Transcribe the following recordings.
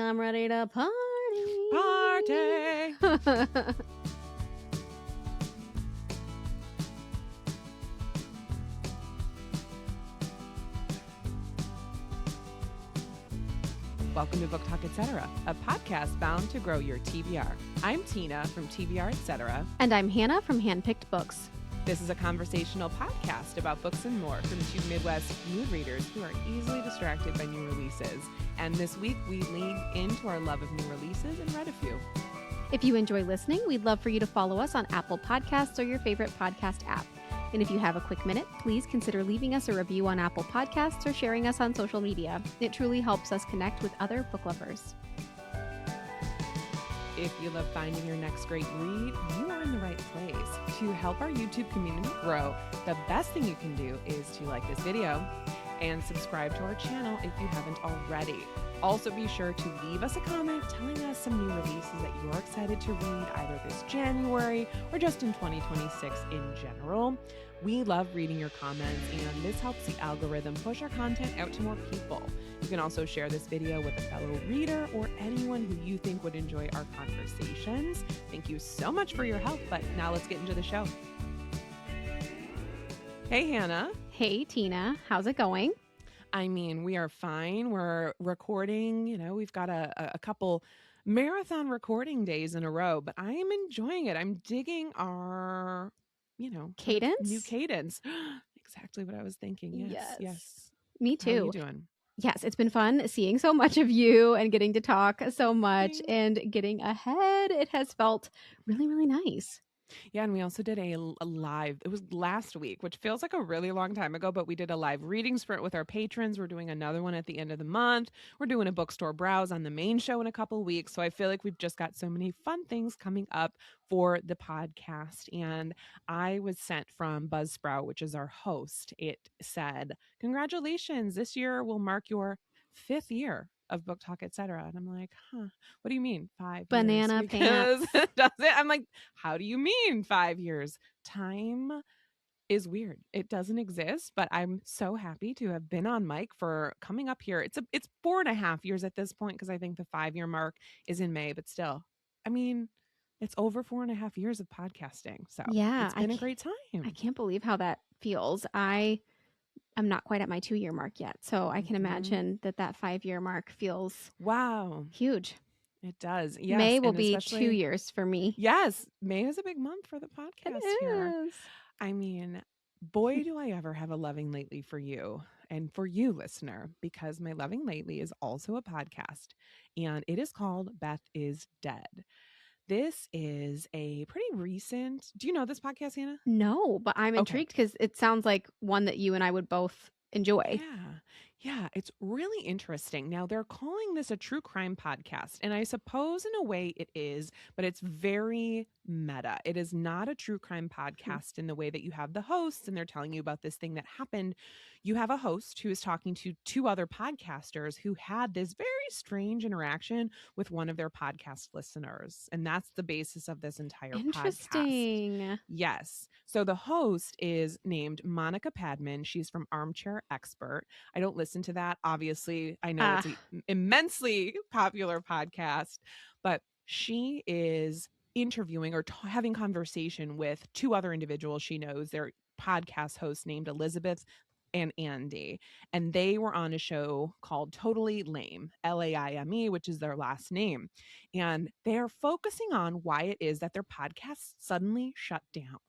I'm ready to party. Party! Welcome to Book Talk Etc., a podcast bound to grow your TBR. I'm Tina from TBR Etc. And I'm Hannah from Handpicked Books. This is a conversational podcast about books and more from two Midwest mood readers who are easily distracted by new releases. And this week, we leaned into our love of new releases and read a few. If you enjoy listening, we'd love for you to follow us on Apple Podcasts or your favorite podcast app. And if you have a quick minute, please consider leaving us a review on Apple Podcasts or sharing us on social media. It truly helps us connect with other book lovers. If you love finding your next great read, you are in the right place. To help our YouTube community grow, the best thing you can do is to like this video and subscribe to our channel if you haven't already. Also, be sure to leave us a comment telling us some new releases that you're excited to read either this January or just in 2026 in general. We love reading your comments, and this helps the algorithm push our content out to more people. You can also share this video with a fellow reader or anyone who you think would enjoy our conversations. Thank you so much for your help, but now let's get into the show. Hey, Hannah. Hey, Tina. How's it going? I mean, we are fine. We're recording, we've got a couple marathon recording days in a row, but I am enjoying it. I'm digging our, cadence? New cadence. Exactly what I was thinking. Yes. Me too. How are you doing? Yes, it's been fun seeing so much of you and getting to talk so much and getting ahead. It has felt really, really nice. Yeah, and we also did a live, it was last week, which feels like a really long time ago, but we did a live reading sprint with our patrons. We're doing another one at the end of the month. We're doing a bookstore browse on the main show in a couple weeks. So I feel like we've just got so many fun things coming up for the podcast. And I was sent from Buzzsprout, which is our host. It said, congratulations, this year will mark your 5th year of Book Talk, etc. And I'm like, what do you mean 5 Banana years? pants. Does it? I'm like, how do you mean 5 years? Time is weird. It doesn't exist, but I'm so happy to have been on mic for coming up here. It's 4.5 years at this point, because I think the 5-year mark is in May, but still, I mean, it's over 4.5 years of podcasting. So yeah, it's been a great time. I can't believe how that feels. I'm not quite at my 2-year mark yet. So I can imagine that 5-year mark feels huge. It does. Yes. May will be 2 years for me. Yes. May is a big month for the podcast here. Is. I mean, boy, do I ever have a loving lately for you and for you, listener, because my loving lately is also a podcast, and it is called Beth is Dead. This is a pretty recent. Do you know this podcast, Hannah? No, but I'm intrigued because it sounds like one that you and I would both enjoy. Yeah, it's really interesting. Now, they're calling this a true crime podcast, and I suppose in a way it is, but it's very meta. It is not a true crime podcast in the way that you have the hosts and they're telling you about this thing that happened. You have a host who is talking to 2 other podcasters who had this very strange interaction with one of their podcast listeners, and that's the basis of this entire podcast. Yes. So the host is named Monica Padman. She's from Armchair Expert. I don't listen to that. Obviously, I know it's an immensely popular podcast, but she is interviewing or having conversation with 2 other individuals she knows. They're podcast hosts named Elizabeth and Andy, and they were on a show called Totally Lame, Laime, which is their last name, and they are focusing on why it is that their podcast suddenly shut down.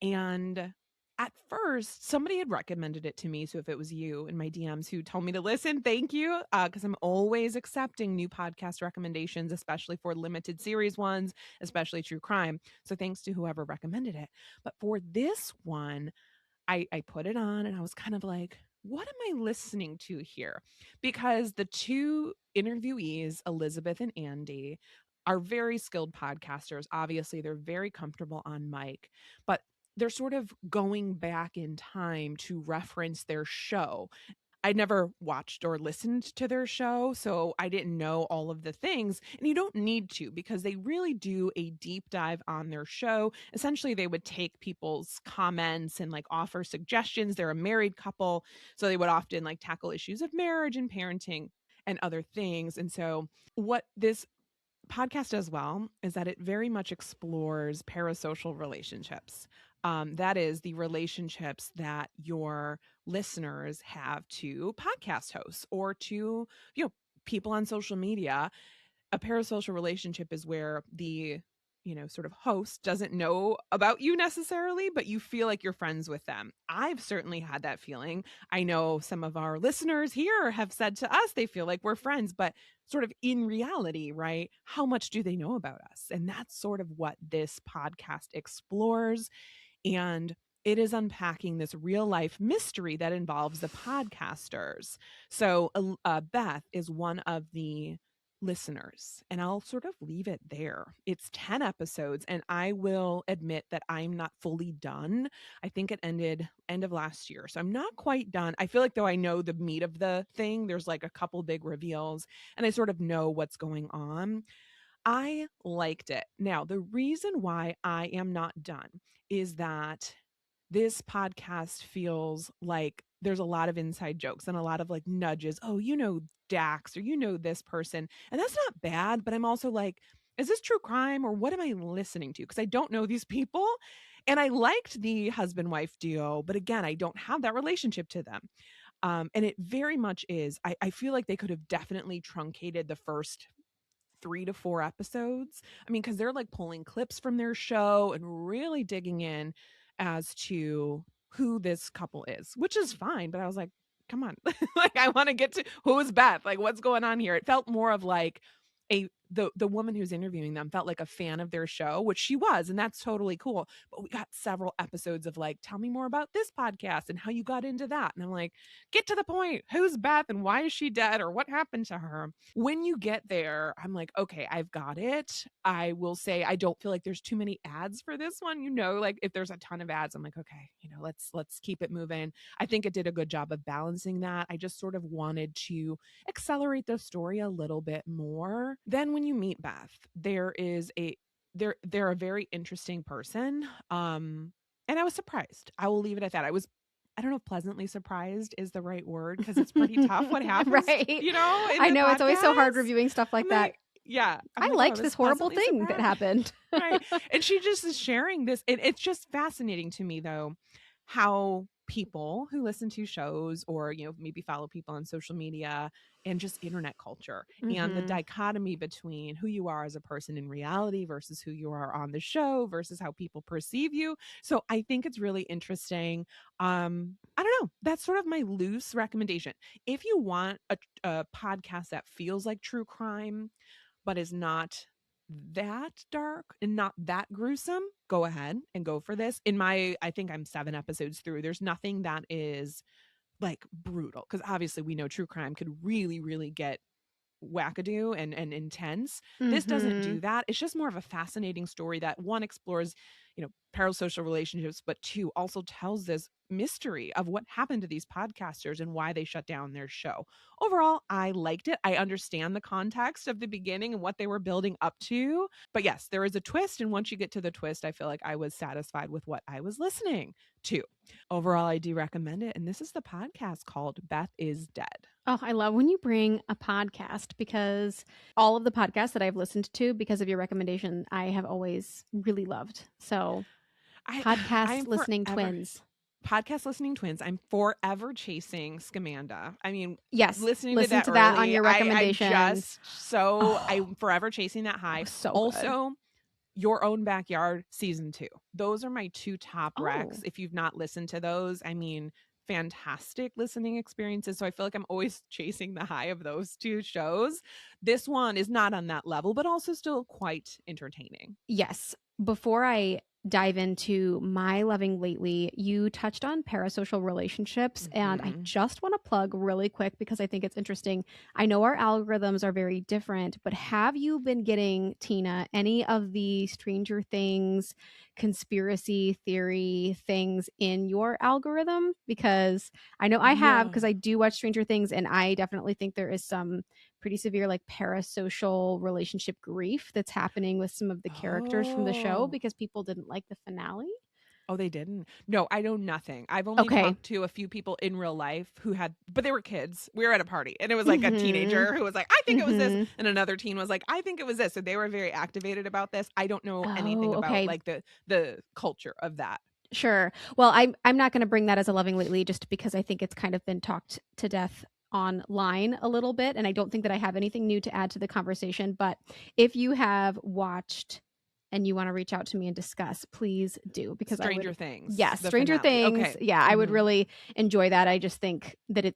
And at first, somebody had recommended it to me. So if it was you in my DMs who told me to listen, thank you. Because I'm always accepting new podcast recommendations, especially for limited series ones, especially true crime. So thanks to whoever recommended it. But for this one, I put it on and I was kind of like, what am I listening to here? Because the 2 interviewees, Elizabeth and Andy, are very skilled podcasters. Obviously, they're very comfortable on mic, but they're sort of going back in time to reference their show. I never watched or listened to their show, so I didn't know all of the things. And you don't need to, because they really do a deep dive on their show. Essentially, they would take people's comments and like offer suggestions. They're a married couple, so they would often like tackle issues of marriage and parenting. and other things. And so what this podcast does well is that it very much explores parasocial relationships. That is the relationships that your listeners have to podcast hosts or to, people on social media. A parasocial relationship is where the sort of host doesn't know about you necessarily, but you feel like you're friends with them. I've certainly had that feeling. I know some of our listeners here have said to us they feel like we're friends, but sort of in reality, right? How much do they know about us? And that's sort of what this podcast explores. And it is unpacking this real life mystery that involves the podcasters. So Beth is one of the listeners, and I'll sort of leave it there. It's 10 episodes, and I will admit that I'm not fully done. I think it ended end of last year, so I'm not quite done. I feel like though I know the meat of the thing, there's like a couple big reveals, and I sort of know what's going on. I liked it. Now, the reason why I am not done is that this podcast feels like there's a lot of inside jokes and a lot of like nudges. Oh, Dax, or this person. And that's not bad, but I'm also like, is this true crime or what am I listening to? Because I don't know these people. And I liked the husband-wife duo, but again, I don't have that relationship to them. And it very much is. I feel like they could have definitely truncated the first 3 to 4 episodes. I mean, because they're like pulling clips from their show and really digging in as to who this couple is, which is fine. But I was like, come on, like I want to get to who is Beth, like what's going on here. It felt more of like the woman who's interviewing them felt like a fan of their show, which she was, and that's totally cool. But we got several episodes of like, tell me more about this podcast and how you got into that. And I'm like, get to the point. Who's Beth and why is she dead or what happened to her? When you get there, I'm like, okay, I've got it. I will say I don't feel like there's too many ads for this one. Like if there's a ton of ads, I'm like, okay, let's keep it moving. I think it did a good job of balancing that. I just sort of wanted to accelerate the story a little bit more. Then when you meet Beth, they're a very interesting person. And I was surprised. I will leave it at that. I don't know if pleasantly surprised is the right word because it's pretty tough what happens, right. I know it's always so hard reviewing stuff like that. Yeah. I liked this horrible thing that happened. Right. And she just is sharing this. It's just fascinating to me, though, how people who listen to shows or, maybe follow people on social media and just internet culture and the dichotomy between who you are as a person in reality versus who you are on the show versus how people perceive you. So I think it's really interesting. I don't know. That's sort of my loose recommendation. If you want a podcast that feels like true crime, but is not that dark and not that gruesome, go ahead and go for this. I think I'm 7 episodes through. There's nothing that is like brutal because obviously we know true crime could really, really get wackadoo and intense. This doesn't do that. It's just more of a fascinating story that one explores, parasocial relationships, but two also tells this mystery of what happened to these podcasters and why they shut down their show. Overall, I liked it. I understand the context of the beginning and what they were building up to. But yes, there is a twist. And once you get to the twist, I feel like I was satisfied with what I was listening to. Overall, I do recommend it. And this is the podcast called Beth is Dead. Oh, I love when you bring a podcast because all of the podcasts that I've listened to because of your recommendation, I have always really loved. So podcast listening twins. Podcast listening twins. I'm forever chasing Scamanda. I mean, yes, listening listen to that on your recommendation. I'm forever chasing that high. So also, good. Your Own Backyard season 2. Those are my 2 top recs. If you've not listened to those, I mean, fantastic listening experiences. So I feel like I'm always chasing the high of those 2 shows. This one is not on that level, but also still quite entertaining. Yes. Before I dive into my loving lately, you touched on parasocial relationships, and I just want to plug really quick because I think it's interesting. I know our algorithms are very different, but have you been getting, Tina, any of the Stranger Things conspiracy theory things in your algorithm? Because I know I have, because I do watch Stranger Things, and I definitely think there is some pretty severe like parasocial relationship grief that's happening with some of the characters from the show because people didn't like the finale. Oh, they didn't? No, I know nothing. I've only Okay. talked to a few people in real life who had, but they were kids. We were at a party and it was like a Mm-hmm. teenager who was like, I think it was this. Mm-hmm. And another teen was like, I think it was this. So they were very activated about this. I don't know anything Oh, about okay. like the culture of that. Sure. Well, I'm not going to bring that as a loving lately just because I think it's kind of been talked to death online a little bit, and I don't think that I have anything new to add to the conversation. But if you have watched and you want to reach out to me and discuss, please do, because I Stranger would. Things. Yes, The Stranger finale. Things. Okay. Yeah, I would Mhm. really enjoy that. I just think that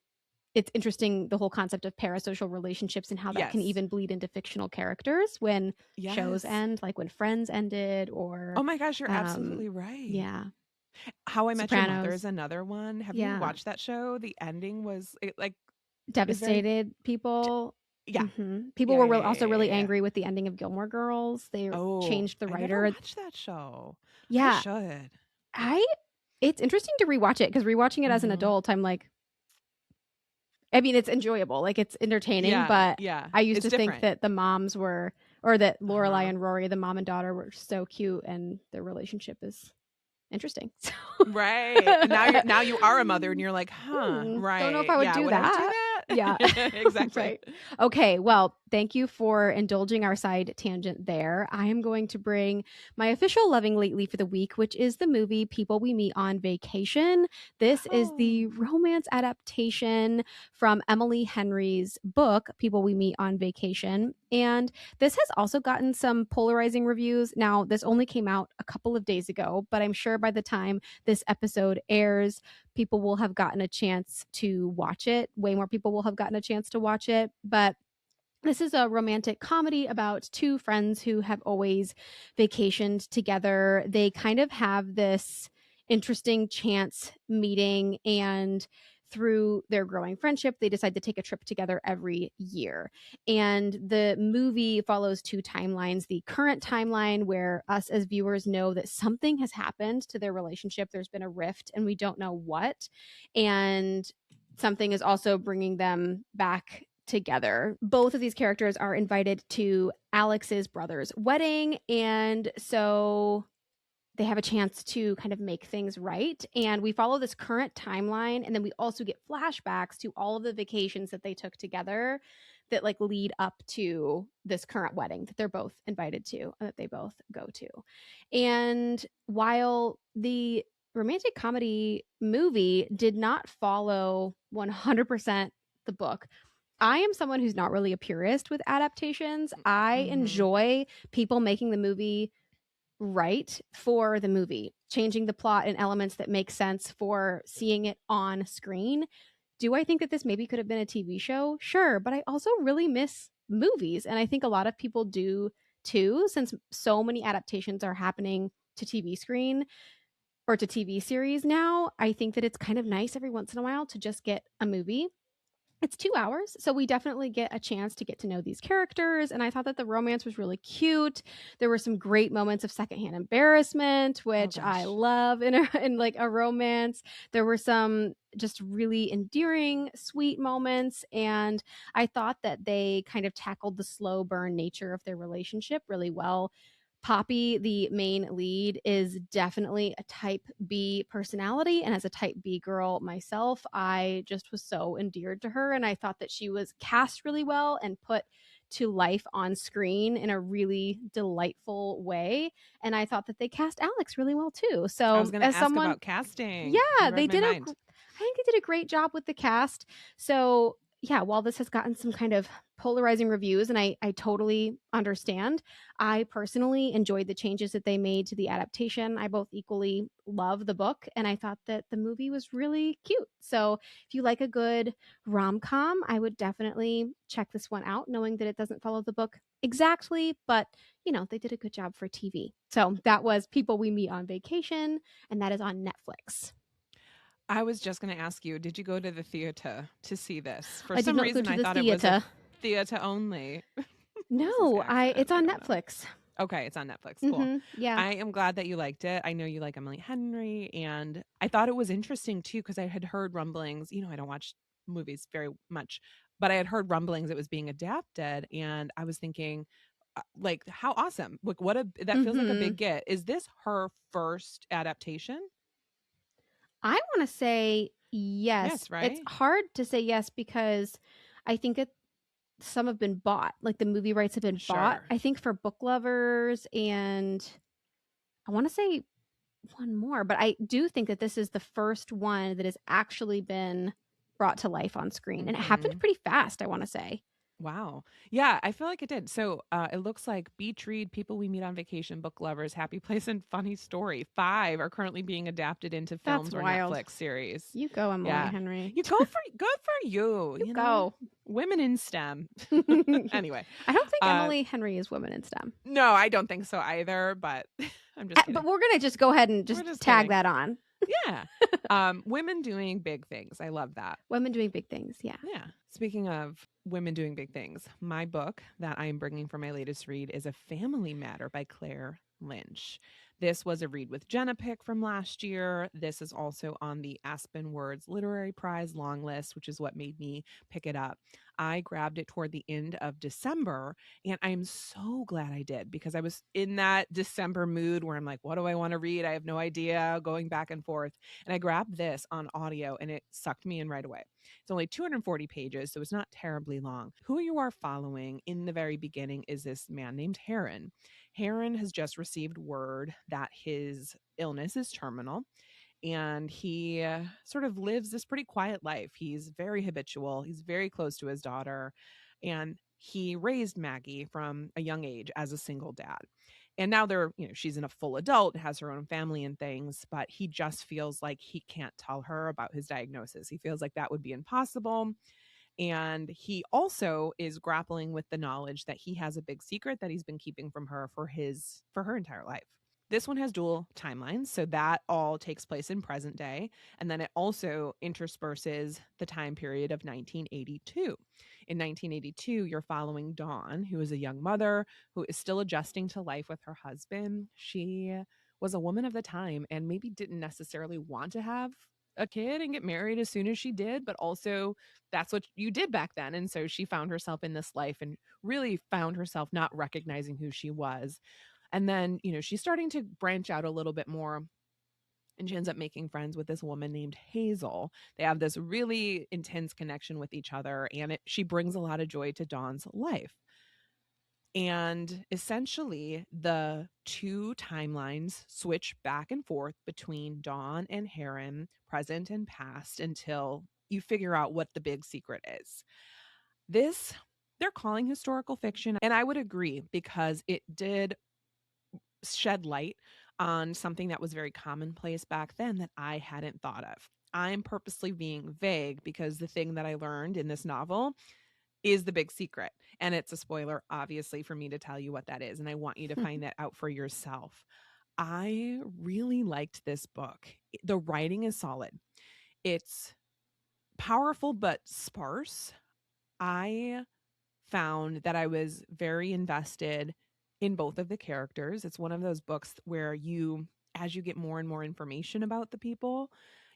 it's interesting, the whole concept of parasocial relationships and how that can Yes. even bleed into fictional characters when shows Yes. end, like when Friends ended, or Oh my gosh, you're absolutely right. yeah, How I Met Your Mother Sopranos. is another one. Have you Yeah. watched that show? The ending was like it was very Devastated people. yeah. People Yeah, were yeah, yeah, also yeah, really yeah, yeah. angry with the ending of Gilmore Girls. They Oh, changed the I never writer. watched that show. I Yeah, should. I it's interesting to rewatch it because rewatching it as an Mhm. adult, I'm like, I mean, it's enjoyable, like it's entertaining, Yeah, but yeah. I used It's to think different. that the moms were, or that Lorelai Uh-huh. and Rory, the mom and daughter, were so cute, and their relationship is interesting. So, Right. And now you are a mother and you're like, "Huh, don't know if right. I would Yeah, do would I do that. that?" Yeah. Exactly. Right. Okay. Well, thank you for indulging our side tangent there. I am going to bring my official loving lately for the week, which is the movie People We Meet on Vacation. This is the Oh. romance adaptation from Emily Henry's book, People We Meet on Vacation. And this has also gotten some polarizing reviews. Now, this only came out a couple of days ago, but I'm sure by the time this episode airs, people will have gotten a chance to watch it. Way more people will have gotten a chance to watch it. But this is a romantic comedy about two friends who have always vacationed together. They kind of have this interesting chance meeting, and through their growing friendship, they decide to take a trip together every year. And the movie follows two timelines: the current timeline, where us as viewers know that something has happened to their relationship, there's been a rift, and we don't know what. And something is also bringing them back together. Both of these characters are invited to Alex's brother's wedding, and so they have a chance to kind of make things right. And we follow this current timeline, and then we also get flashbacks to all of the vacations that they took together that like lead up to this current wedding that they're both invited to and that they both go to. And while the romantic comedy movie did not follow 100% the book, I am someone who's not really a purist with adaptations. I Mhm. enjoy people making the movie right for the movie, changing the plot and elements that make sense for seeing it on screen. Do I think that this maybe could have been a TV show? Sure, but I also really miss movies, and I think a lot of people do too, since so many adaptations are happening to TV screen or to TV series now. I think that it's kind of nice every once in a while to just get a movie. It's 2 hours, so we definitely get a chance to get to know these characters, and I thought that the romance was really cute. There were some great moments of secondhand embarrassment, Oh which I gosh. love in like a romance. There were some just really endearing, sweet moments, and I thought that they kind of tackled the slow burn nature of their relationship really well. Poppy, the main lead, is definitely a type B personality. And as a type B girl myself, I just was so endeared to her. And I thought that she was cast really well and put to life on screen in a really delightful way. And I thought that they cast Alex really well too. I was So, going to as ask someone, about casting. You yeah, read they my did mind. I think they did a great job with the cast. So, yeah, while this has gotten some kind of polarizing reviews, and I totally understand, I personally enjoyed the changes that they made to the adaptation. I both equally love the book, and I thought that the movie was really cute. So, if you like a good rom com, I would definitely check this one out, knowing that it doesn't follow the book exactly, but they did a good job for TV. So, that was People We Meet on Vacation, and that is on Netflix. I was just going to ask you, did you go to the theater to see this? For I did some not go reason, to I the thought it was a theater. theater only. This is No, I accent. it's I on don't know. Netflix. Okay, it's on Netflix. Cool. Yeah. I am glad that you liked it. I know you like Emily Henry, and I thought it was interesting too because I had heard rumblings. I don't watch movies very much, but I had heard rumblings it was being adapted, and I was thinking, like how awesome. Like that feels like a big get. Is this her first adaptation? I want to say yes. Yes, It's right? hard to say yes because I think some have been bought. Like the movie rights have been bought. Sure. I think for book lovers, and I want to say one more, but I do think that this is the first one that has actually been brought to life on screen. And it happened pretty fast, I want to say. Wow. Yeah, I feel like it did. So it looks like Beach Read, People We Meet on Vacation, Book Lovers, Happy Place, and Funny Story. 5 are currently being adapted into films That's or wild. Netflix series. You go, Emily Yeah. Henry. You go for good for you. You You go. know? Women in STEM. Anyway. I don't think Emily Henry is women in STEM. No, I don't think so either, but I'm just kidding. But we're going to just go ahead and just tag kidding. that on. Yeah. Women doing big things. I love that. Women doing big things. Yeah. Yeah. Speaking of women doing big things, my book that I am bringing for my latest read is A Family Matter by Lynch. This was a read with Jenna pick from last year. This is also on the Aspen Words Literary Prize long list, which is what made me pick it up. I grabbed it toward the end of December, and I'm so glad I did because I was in that December mood where I'm like, what do I want to read? I have no idea, going back and forth. And I grabbed this on audio, and it sucked me in right away. It's only 240 pages, so it's not terribly long. Who you are following in the very beginning is this man named Heron. Heron has just received word that his illness is terminal, and he sort of lives this pretty quiet life. He's very habitual. He's very close to his daughter, and he raised Maggie from a young age as a single dad. And now she's in a full adult, has her own family and things, but he just feels like he can't tell her about his diagnosis. He feels like that would be impossible. And he also is grappling with the knowledge that he has a big secret that he's been keeping from her for her entire life. This one has dual timelines, so that all takes place in present day. And then it also intersperses the time period of 1982. In 1982, you're following Dawn, who is a young mother who is still adjusting to life with her husband. She was a woman of the time and maybe didn't necessarily want to have a kid and get married as soon as she did, but also that's what you did back then. And so she found herself in this life and really found herself not recognizing who she was. And then, she's starting to branch out a little bit more, and she ends up making friends with this woman named Hazel. They have this really intense connection with each other, and she brings a lot of joy to Dawn's life. And essentially, the two timelines switch back and forth between Dawn and Heron, present and past, until you figure out what the big secret is. This, they're calling historical fiction, and I would agree because it did shed light on something that was very commonplace back then that I hadn't thought of. I'm purposely being vague because the thing that I learned in this novel is the big secret. And it's a spoiler, obviously, for me to tell you what that is. And I want you to find that out for yourself. I really liked this book. The writing is solid. It's powerful but sparse. I found that I was very invested in both of the characters. It's one of those books where as you get more and more information about the people,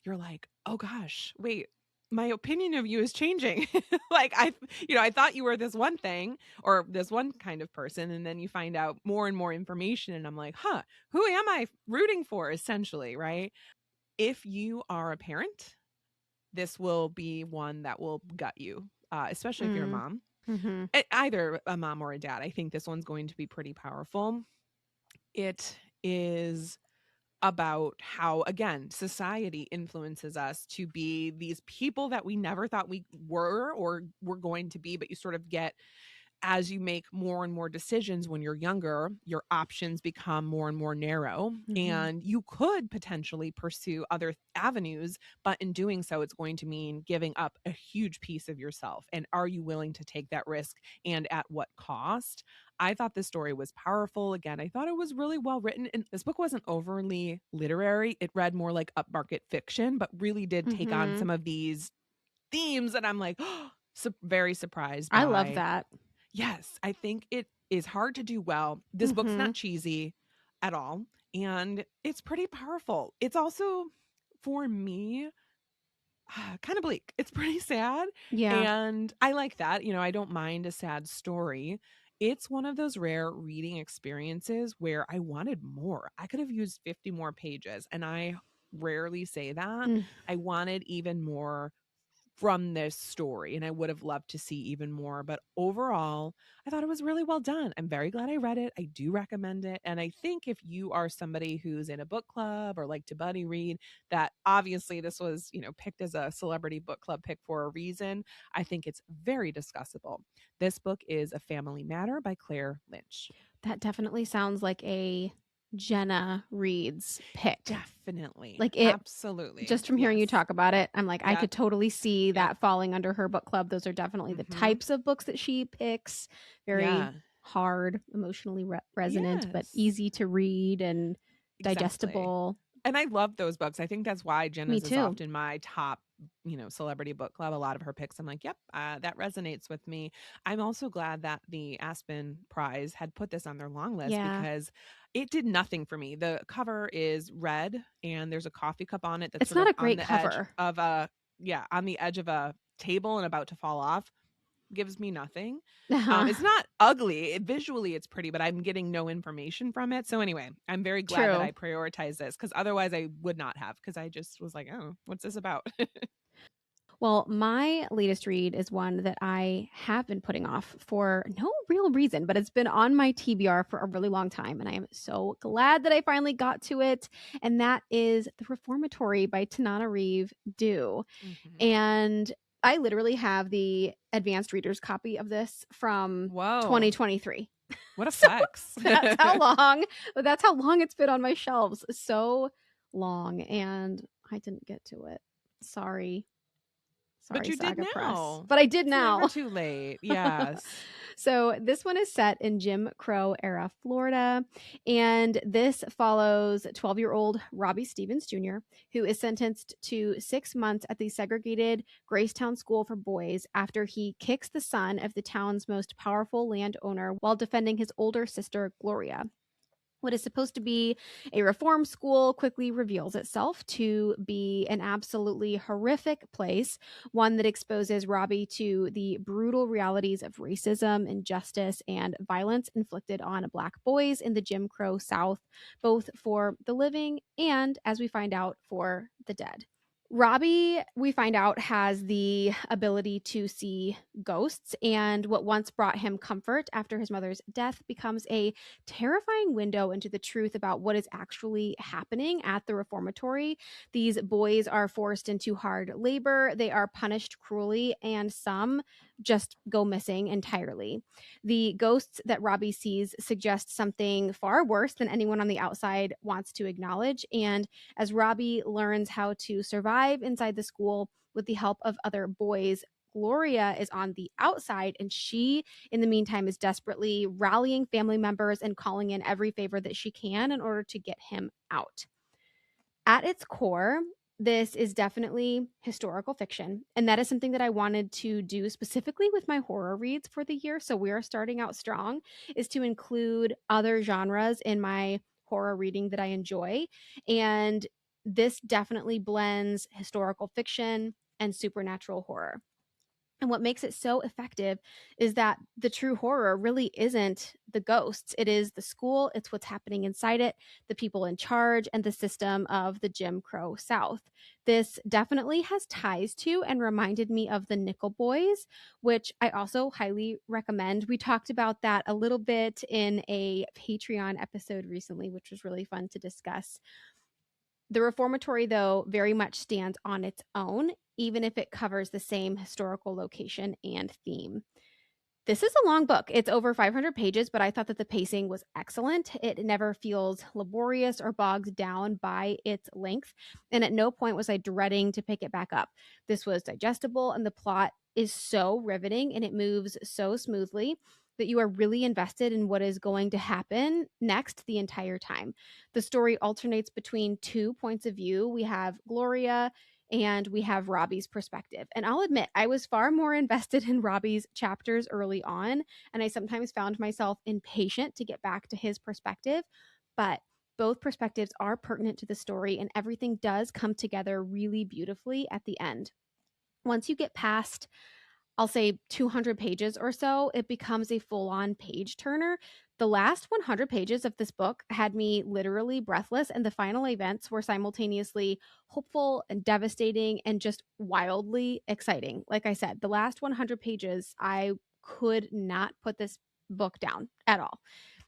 you're like, oh gosh, wait, my opinion of you is changing. Like I thought you were this one thing or this one kind of person. And then you find out more and more information. And I'm like, who am I rooting for essentially? Right. If you are a parent, this will be one that will gut you, especially if you're a mom. Mm-hmm. Either a mom or a dad. I think this one's going to be pretty powerful. It is about how, again, society influences us to be these people that we never thought we were or were going to be, but you sort of get, as you make more and more decisions when you're younger, your options become more and more narrow, and you could potentially pursue other avenues, but in doing so, it's going to mean giving up a huge piece of yourself. And are you willing to take that risk, and at what cost? I thought this story was powerful. Again, I thought it was really well written, and this book wasn't overly literary. It read more like upmarket fiction, but really did take on some of these themes that I'm like, very surprised by. I love that. Yes, I think it is hard to do well. This book's not cheesy at all, and it's pretty powerful. It's also, for me, kind of bleak. It's pretty sad. Yeah. And I like that. I don't mind a sad story. it's one of those rare reading experiences where I wanted more. I could have used 50 more pages, and I rarely say that. Mm. I wanted even more from this story, and I would have loved to see even more. But overall, I thought it was really well done. I'm very glad I read it. I do recommend it. And I think if you are somebody who's in a book club or like to buddy read, that obviously this was, picked as a celebrity book club pick for a reason. I think it's very discussable. This book is A Family Matter by Claire Lynch. That definitely sounds like a Jenna Reads pick. Definitely. Like it, absolutely. just from hearing you talk about it, I'm like, I could totally see that falling under her book club. Those are definitely the types of books that she picks. Very hard, emotionally resonant, but easy to read and digestible. And I love those books. I think that's why Jenna's is often my top, celebrity book club. A lot of her picks, I'm like, yep, that resonates with me. I'm also glad that the Aspen Prize had put this on their long list because it did nothing for me. The cover is red and there's a coffee cup on it. That's it's not a great cover. On the edge of a table and about to fall off. Gives me nothing. It's not ugly. Visually, it's pretty, but I'm getting no information from it. So anyway, I'm very glad that I prioritized this because otherwise I would not have, because I just was like, oh, what's this about? Well, my latest read is one that I have been putting off for no real reason, but it's been on my TBR for a really long time. And I am so glad that I finally got to it. And that is The Reformatory by Tananarive Due. And I literally have the advanced reader's copy of this from 2023. What a flex. That's how long it's been on my shelves. So long. And I didn't get to it. Sorry, but you did now. Press. But I did now. Never too late. Yes. So this one is set in Jim Crow era Florida, and this follows 12-year-old Robbie Stevens Jr., who is sentenced to 6 months at the segregated Gracetown School for Boys after he kicks the son of the town's most powerful landowner while defending his older sister, Gloria. What is supposed to be a reform school quickly reveals itself to be an absolutely horrific place, one that exposes Robbie to the brutal realities of racism, injustice, and violence inflicted on Black boys in the Jim Crow South, both for the living and, as we find out, for the dead. Robbie, we find out, has the ability to see ghosts, and what once brought him comfort after his mother's death becomes a terrifying window into the truth about what is actually happening at the reformatory. These boys are forced into hard labor, they are punished cruelly, and some just go missing entirely. The ghosts that Robbie sees suggest something far worse than anyone on the outside wants to acknowledge, and as Robbie learns how to survive inside the school with the help of other boys, Gloria is on the outside, and she, in the meantime, is desperately rallying family members and calling in every favor that she can in order to get him out. At its core, this is definitely historical fiction, and that is something that I wanted to do specifically with my horror reads for the year. So we are starting out strong, is to include other genres in my horror reading that I enjoy. And this definitely blends historical fiction and supernatural horror. And what makes it so effective is that the true horror really isn't the ghosts. It is the school, it's what's happening inside it, the people in charge, and the system of the Jim Crow South. This definitely has ties to and reminded me of the Nickel Boys, which I also highly recommend. We talked about that a little bit in a Patreon episode recently, which was really fun to discuss. The Reformatory, though, very much stands on its own, even if it covers the same historical location and theme. This is a long book. It's over 500 pages, but I thought that the pacing was excellent. It never feels laborious or bogged down by its length, and at no point was I dreading to pick it back up. This was digestible, and the plot is so riveting, and it moves so smoothly that you are really invested in what is going to happen next the entire time. The story alternates between two points of view. We have Gloria and we have Robbie's perspective. And I'll admit, I was far more invested in Robbie's chapters early on, and I sometimes found myself impatient to get back to his perspective. But both perspectives are pertinent to the story, and everything does come together really beautifully at the end. Once you get past I'll say 200 pages or so, it becomes a full-on page turner. The last 100 pages of this book had me literally breathless, and the final events were simultaneously hopeful and devastating and just wildly exciting. Like I said, the last 100 pages, I could not put this book down at all.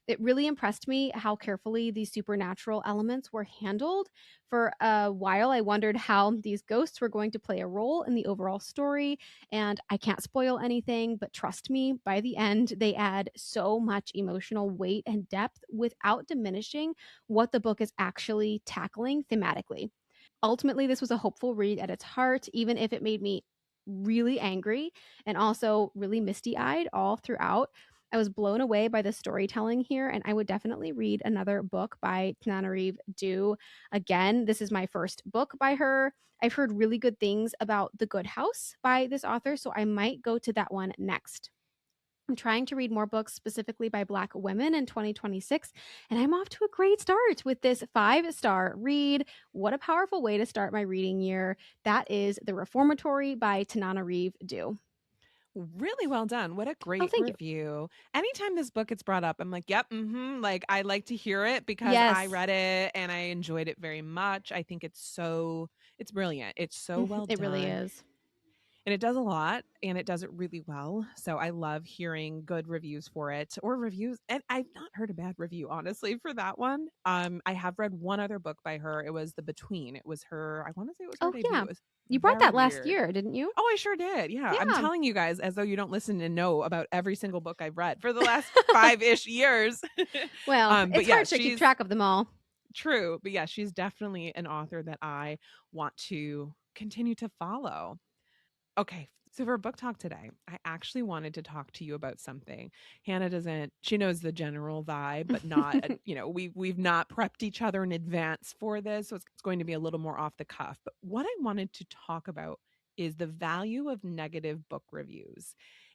It really impressed me how carefully these supernatural elements were handled. For a while, I wondered how these ghosts were going to play a role in the overall story, and I can't spoil anything, but trust me, by the end, they add so much emotional weight and depth without diminishing what the book is actually tackling thematically. Ultimately, this was a hopeful read at its heart, even if it made me really angry and also really misty eyed all throughout. I was blown away by the storytelling here, and I would definitely read another book by Tananarive Due. Again, this is my first book by her. I've heard really good things about The Good House by this author, so I might go to that one next. I'm trying to read more books specifically by Black women in 2026, and I'm off to a great start with this 5-star read. What a powerful way to start my reading year. That is The Reformatory by Tananarive Due. Really well done. What a great thank you. review. Anytime this book gets brought up, I'm like, yep, like I like to hear it because I Yes, read it and I enjoyed it very much. I think it's brilliant. It's so well it really done. is. And it does a lot and it does it really well. So I love hearing good reviews for it or reviews. And I've not heard a bad review, honestly, for that one. I have read one other book by her. It was The Between. It was her, I want to say it was her Oh, debut. yeah. It was You brought very that last weird. year, didn't you? Oh, I sure did. Yeah. I'm Yeah. telling you guys as though you don't listen and know about every single book I've read for the last 5-ish years. Well, But it's yeah, hard to keep track of them all. true. But yeah, she's definitely an author that I want to continue to follow. Okay, so for book talk today, I actually wanted to talk to you about something. Hannah doesn't, she knows the general vibe, but not, we've not prepped each other in advance for this. So it's going to be a little more off the cuff. But what I wanted to talk about is the value of negative book reviews.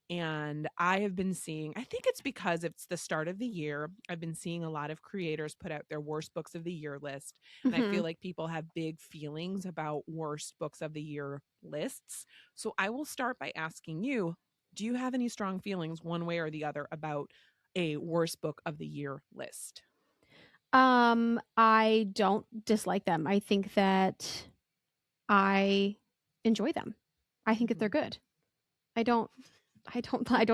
And I have been seeing, I think it's because it's the start of the year. I've been seeing a lot of creators put out their worst books of the year list. And I feel like people have big feelings about worst books of the year lists. So I will start by asking you, do you have any strong feelings one way or the other about a worst book of the year list? I don't dislike them. I think that I enjoy them. I think that they're good. I don't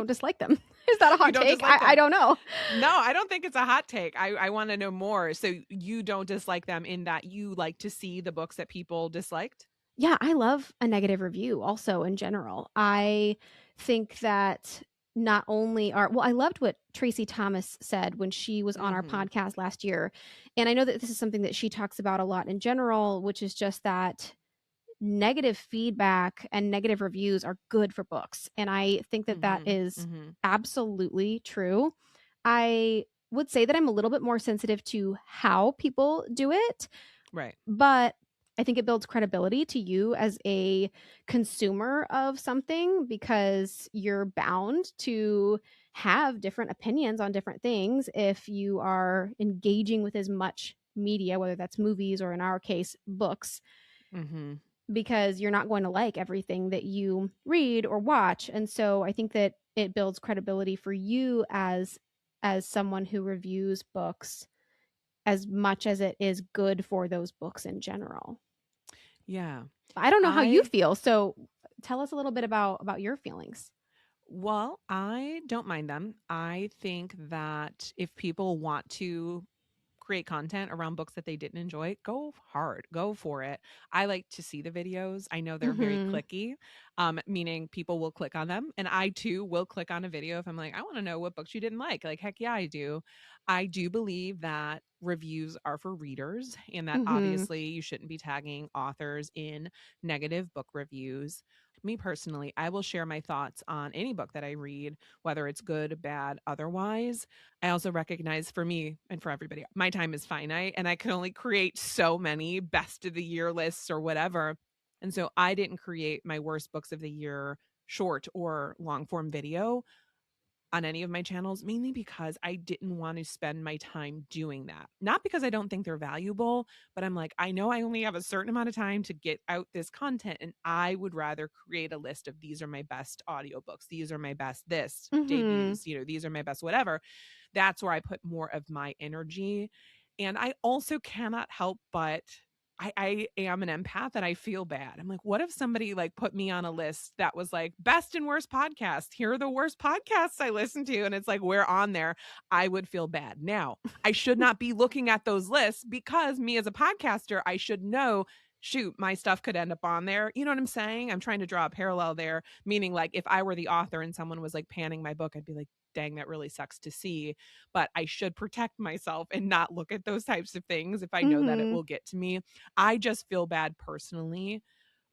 dislike them. Is that a hot take? I don't know. No, I don't think it's a hot take. I want to know more. So you don't dislike them in that you like to see the books that people disliked? Yeah, I love a negative review also in general. I think that not only I loved what Tracy Thomas said when she was on our podcast last year. And I know that this is something that she talks about a lot in general, which is just that negative feedback and negative reviews are good for books. And I think that that is absolutely true. I would say that I'm a little bit more sensitive to how people do it. Right. But I think it builds credibility to you as a consumer of something because you're bound to have different opinions on different things if you are engaging with as much media, whether that's movies or in our case, books. Because you're not going to like everything that you read or watch. And so I think that it builds credibility for you as someone who reviews books as much as it is good for those books in general. Yeah. I don't know how you feel. So tell us a little bit about your feelings. Well, I don't mind them. I think that if people want to create content around books that they didn't enjoy, go hard, go for it. I like to see the videos. I know they're very clicky, meaning people will click on them. And I too will click on a video if I'm like, I want to know what books you didn't like. Like, heck yeah, I do. I do believe that reviews are for readers and that obviously you shouldn't be tagging authors in negative book reviews. Me personally, I will share my thoughts on any book that I read, whether it's good, bad, otherwise. I also recognize for me and for everybody, my time is finite and I can only create so many best of the year lists or whatever. And so I didn't create my worst books of the year short or long form video. on any of my channels, mainly because I didn't want to spend my time doing that. Not because I don't think they're valuable, but I'm like, I know I only have a certain amount of time to get out this content, and I would rather create a list of these are my best audiobooks, these are my best this debuts, these are my best whatever. That's where I put more of my energy. And I also cannot help but I am an empath and I feel bad. I'm like, what if somebody like put me on a list that was like best and worst podcast? Here are the worst podcasts I listen to. And it's like, we're on there. I would feel bad. Now, I should not be looking at those lists because me as a podcaster, I should know, shoot, my stuff could end up on there. You know what I'm saying? I'm trying to draw a parallel there, meaning like if I were the author and someone was like panning my book, I'd be like, dang, that really sucks to see. But I should protect myself and not look at those types of things if I know that it will get to me. I just feel bad personally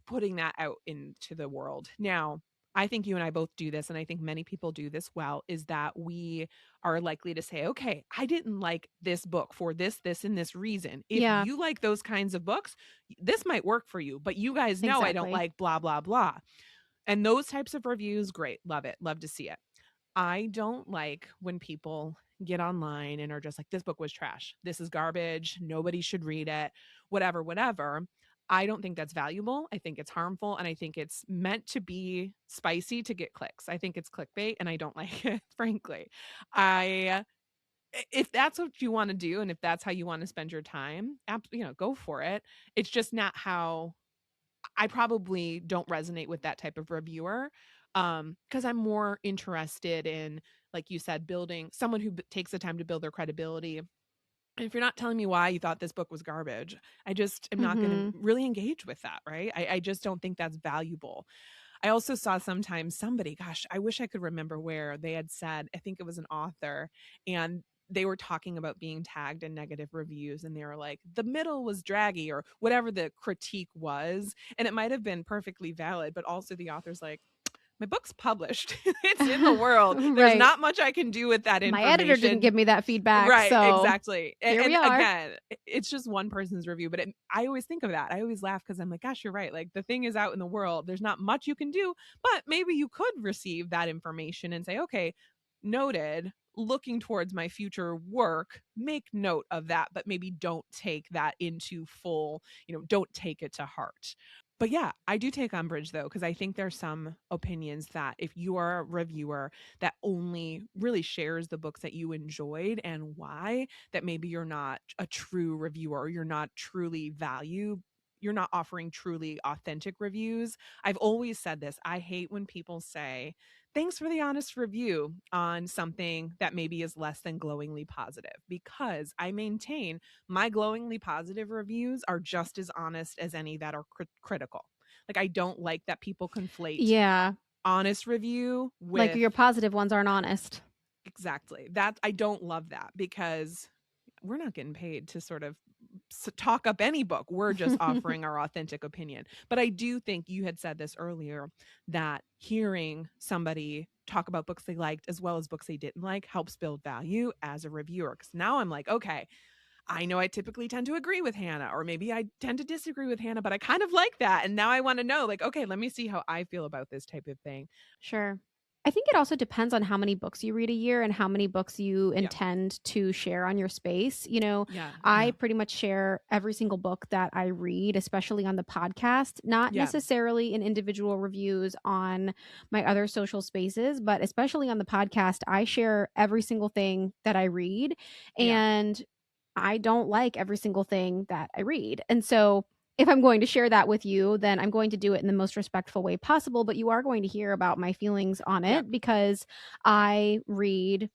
putting that out into the world. Now, I think you and I both do this, and I think many people do this well, is that we are likely to say, okay, I didn't like this book for this, and this reason. If you like those kinds of books, this might work for you, but you guys know I don't like blah, blah, blah. And those types of reviews, great. Love it. Love to see it. I don't like when people get online and are just like, this book was trash. This is garbage. Nobody should read it. Whatever, whatever. I don't think that's valuable. I think it's harmful. And I think it's meant to be spicy to get clicks. I think it's clickbait and I don't like it, frankly. If that's what you want to do and if that's how you want to spend your time, go for it. It's just not how I probably don't resonate with that type of reviewer. Because I'm more interested in, like you said, building someone who takes the time to build their credibility. And if you're not telling me why you thought this book was garbage, I just am not going to really engage with that, right? I just don't think that's valuable. I also saw sometimes somebody, gosh, I wish I could remember where they had said, I think it was an author, and they were talking about being tagged in negative reviews, and they were like, the middle was draggy or whatever the critique was. And it might have been perfectly valid, but also the author's like, my book's published. It's in the world. There's not much I can do with that information. My editor didn't give me that feedback. Right, so exactly. Here we are. Again, it's just one person's review, but I always think of that. I always laugh because I'm like, gosh, you're right. Like the thing is out in the world. There's not much you can do, but maybe you could receive that information and say, okay, noted, looking towards my future work, make note of that, but maybe don't take that into full, don't take it to heart. But yeah, I do take umbrage though, because I think there's some opinions that if you are a reviewer that only really shares the books that you enjoyed and why, that maybe you're not a true reviewer, or you're not truly you're not offering truly authentic reviews. I've always said this. I hate when people say, thanks for the honest review on something that maybe is less than glowingly positive, because I maintain my glowingly positive reviews are just as honest as any that are critical. Like, I don't like that people conflate honest review with like your positive ones aren't honest. Exactly. That I don't love that, because we're not getting paid to sort of talk up any book. We're just offering our authentic opinion. But I do think you had said this earlier, that hearing somebody talk about books they liked as well as books they didn't like helps build value as a reviewer. Because now I'm like, okay, I know I typically tend to agree with Hannah, or maybe I tend to disagree with Hannah, but I kind of like that. And now I want to know, like, okay, let me see how I feel about this type of thing. Sure. I think it also depends on how many books you read a year and how many books you intend to share on your space. I pretty much share every single book that I read, especially on the podcast, not necessarily in individual reviews on my other social spaces, but especially on the podcast, I share every single thing that I read, and I don't like every single thing that I read. And so if I'm going to share that with you, then I'm going to do it in the most respectful way possible, but you are going to hear about my feelings on it because I read,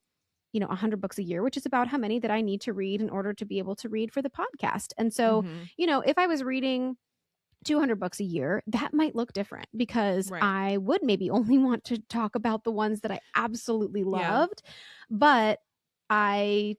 100 books a year, which is about how many that I need to read in order to be able to read for the podcast. And so, if I was reading 200 books a year, that might look different, because I would maybe only want to talk about the ones that I absolutely loved, but I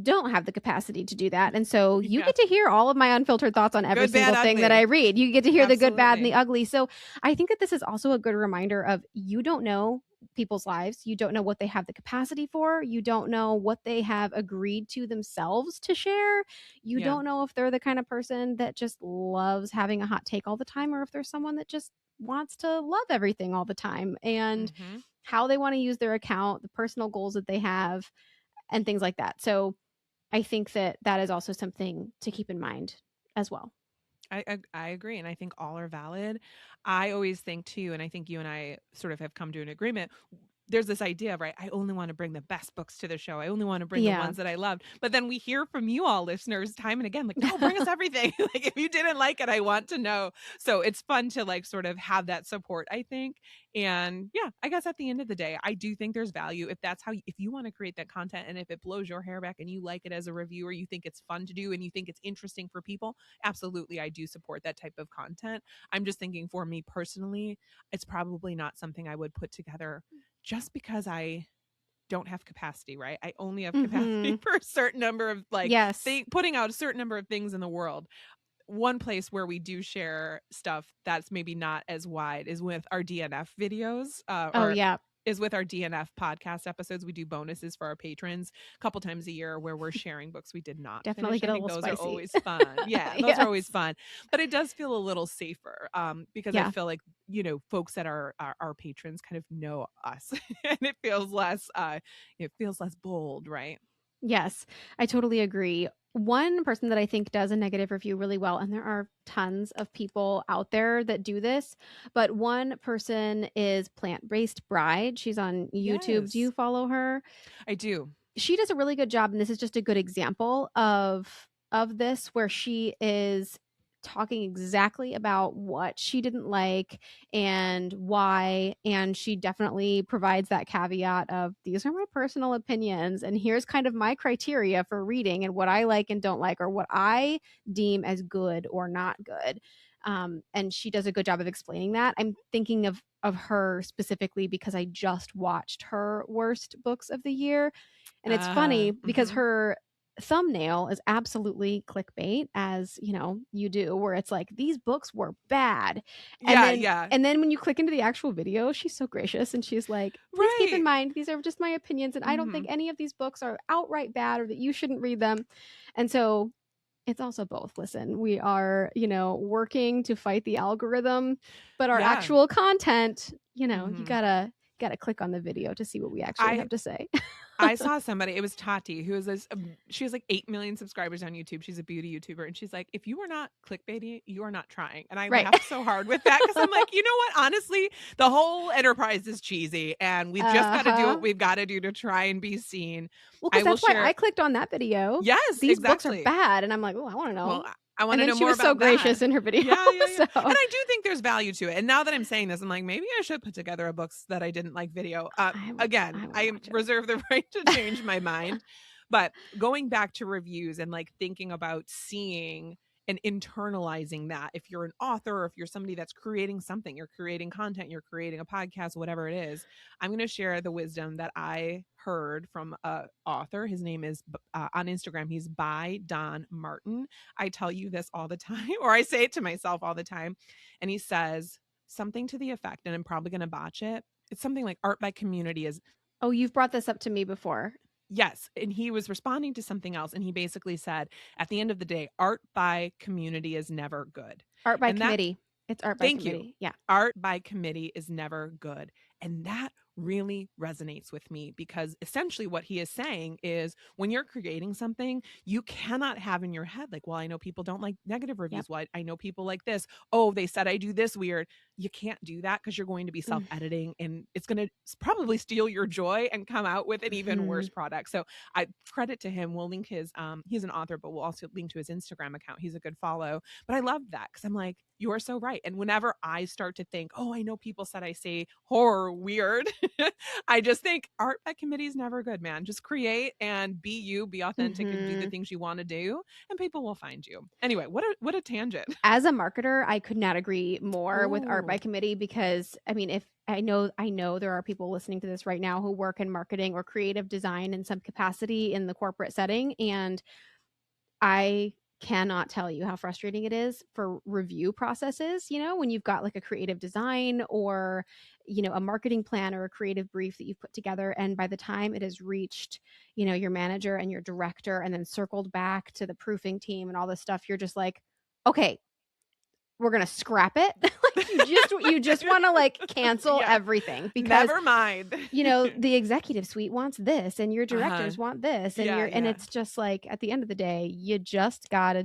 don't have the capacity to do that. And so you get to hear all of my unfiltered thoughts on every single thing that I read. You get to hear the good, bad, and the ugly. So I think that this is also a good reminder of, you don't know people's lives. You don't know what they have the capacity for. You don't know what they have agreed to themselves to share. You don't know if they're the kind of person that just loves having a hot take all the time, or if they're someone that just wants to love everything all the time, and Mm-hmm. how they want to use their account, the personal goals that they have, and things like that. So I think that that is also something to keep in mind as well. I agree, and I think all are valid. I always think too, and I think you and I sort of have come to an agreement. There's this idea of, right, I only want to bring the best books to the show. I only want to bring the Yeah. ones that I loved. But then we hear from you all listeners time and again, like, no, bring us everything. Like, if you didn't like it, I want to know. So it's fun to like sort of have that support, I think. And yeah, I guess at the end of the day, I do think there's value if that's how, if you want to create that content and if it blows your hair back and you like it as a reviewer, you think it's fun to do and you think it's interesting for people, absolutely, I do support that type of content. I'm just thinking for me personally, it's probably not something I would put together just because I don't have capacity, right? I only have capacity for a certain number of like Yes. putting out a certain number of things in the world. One place where we do share stuff that's maybe not as wide is with our DNF videos, Oh, or yeah. is with our DNF podcast episodes. We do bonuses for our patrons a couple times a year where we're sharing books we did not Definitely finish. get I a think little those are spicy. always fun. Yeah, those are always Yes. fun. But it does feel a little safer, because I Yeah. feel like, folks that are our patrons kind of know us and it feels less bold, right? Yes, I totally agree. One person that I think does a negative review really well, and there are tons of people out there that do this, but one person is Plant Based Bride. She's on YouTube. Do you Yes, follow her? I do. She does a really good job, and this is just a good example of this, where she is talking exactly about what she didn't like and why, and she definitely provides that caveat of, these are my personal opinions and here's kind of my criteria for reading and what I like and don't like, or what I deem as good or not good. And she does a good job of explaining that. I'm thinking of her specifically because I just watched her worst books of the year, and it's funny because Mhm. her thumbnail is absolutely clickbait, as you do, where it's like, these books were bad. and Yeah, then yeah. and then when you click into the actual video, she's so gracious and she's like, please keep in Right. mind, these are just my opinions and I don't think Mhm. any of these books are outright bad or that you shouldn't read them. And so it's also both. Listen, we are, working to fight the algorithm, but our Yeah. actual content, you Mhm. gotta click on the video to see what we actually I have to say. I saw somebody, it was Tati, who is this, she has like 8 million subscribers on YouTube. She's a beauty YouTuber. And she's like, if you are not clickbaity, you are not trying. And I Right. laughed so hard with that because I'm like, you know what? Honestly, the whole enterprise is cheesy and we've just got to do what Uh-huh. we've got to do to try and be seen. Well, because I will that's why share. I clicked on that video. Yes, These books are exactly. bad, and I'm like, oh, I want to Well, know. I want And to then know she more was so about that. gracious in her video. Yeah, yeah, yeah. So And I do think there's value to it. And now that I'm saying this, I'm like, maybe I should put together a books that I didn't like video. Again, I would I watch it. reserve the right to change my mind. But going back to reviews and like thinking about seeing and internalizing that, if you're an author or if you're somebody that's creating something, you're creating content, you're creating a podcast, whatever it is, I'm going to share the wisdom that I heard from a author. His name is on Instagram, he's by Don Martin. I tell you this all the time, or I say it to myself all the time. And he says something to the effect, and I'm probably going to botch it. It's something like art by community is. Oh, you've brought this up to me before. Yes. And he was responding to something else. And he basically said, at the end of the day, art by community is never good. Art by And that, committee. It's art by thank you. committee. Yeah. Art by committee is never good. And that really resonates with me because essentially what he is saying is when you're creating something, you cannot have in your head, like, well, I know people don't like negative reviews. Yep. Well, I know people like this. Oh, they said I do this weird. You can't do that because you're going to be Mm. self-editing and it's going to probably steal your joy and come out with an even worse product. So I credit to him. We'll link his, he's an author, but we'll also link to his Instagram account. He's a good follow. But I love that because I'm like, you are so right. And whenever I start to think, oh, I know people said I say horror weird, I just think art by committee is never good, man. Just create and be you, be authentic, and do the things you want to do, and people will find you. Anyway, what a tangent. As a marketer, I could not agree more with art by Ooh. committee, because I mean, if I know there are people listening to this right now who work in marketing or creative design in some capacity in the corporate setting, and I cannot tell you how frustrating it is for review processes, when you've got like a creative design or, a marketing plan or a creative brief that you've put together. And by the time it has reached, your manager and your director and then circled back to the proofing team and all this stuff, you're just like, okay, we're gonna scrap it. Like you just want to like cancel everything because never mind. the executive suite wants this and your directors want this and and yeah. it's just like at the end of the day, you just gotta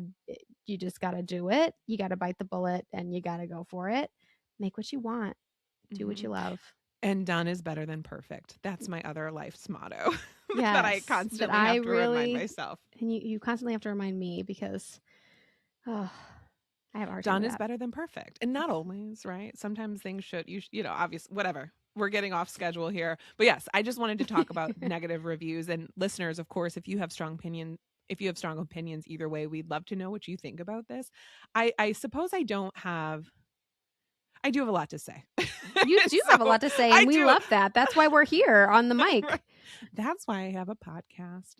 do it. You gotta bite the bullet and you gotta go for it. Make what you want. Do what you love. And done is better than perfect. That's my other life's motto Yes, that I constantly have to remind myself. And you constantly have to remind me because I have a hard time Done with is that. better than perfect. And not always, right? Sometimes things should, obviously, whatever. We're getting off schedule here. But yes, I just wanted to talk about negative reviews. And listeners, of course, if you have strong opinions either way, we'd love to know what you think about this. I suppose I do have a lot to say. You do have a lot to say, and we love that. That's why we're here on the mic. Right. That's why I have a podcast.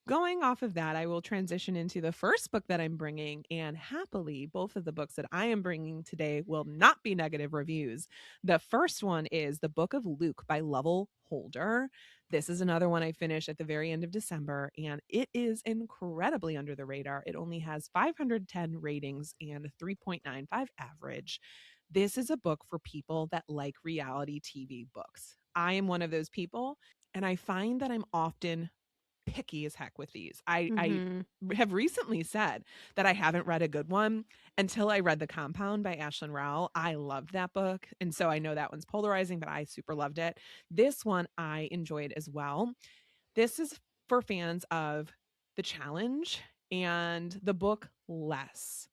Going off of that, I will transition into the first book that I'm bringing. And happily, both of the books that I am bringing today will not be negative reviews. The first one is The Book of Luke by Lovell Holder. This is another one I finished at the very end of December, and it is incredibly under the radar. It only has 510 ratings and a 3.95 average. This is a book for people that like reality TV books. I am one of those people, and I find that I'm often picky as heck with these. I have recently said that I haven't read a good one until I read The Compound by Ashlyn Rowell. I loved that book, and so I know that one's polarizing, but I super loved it. This one I enjoyed as well. This is for fans of The Challenge and the book Less.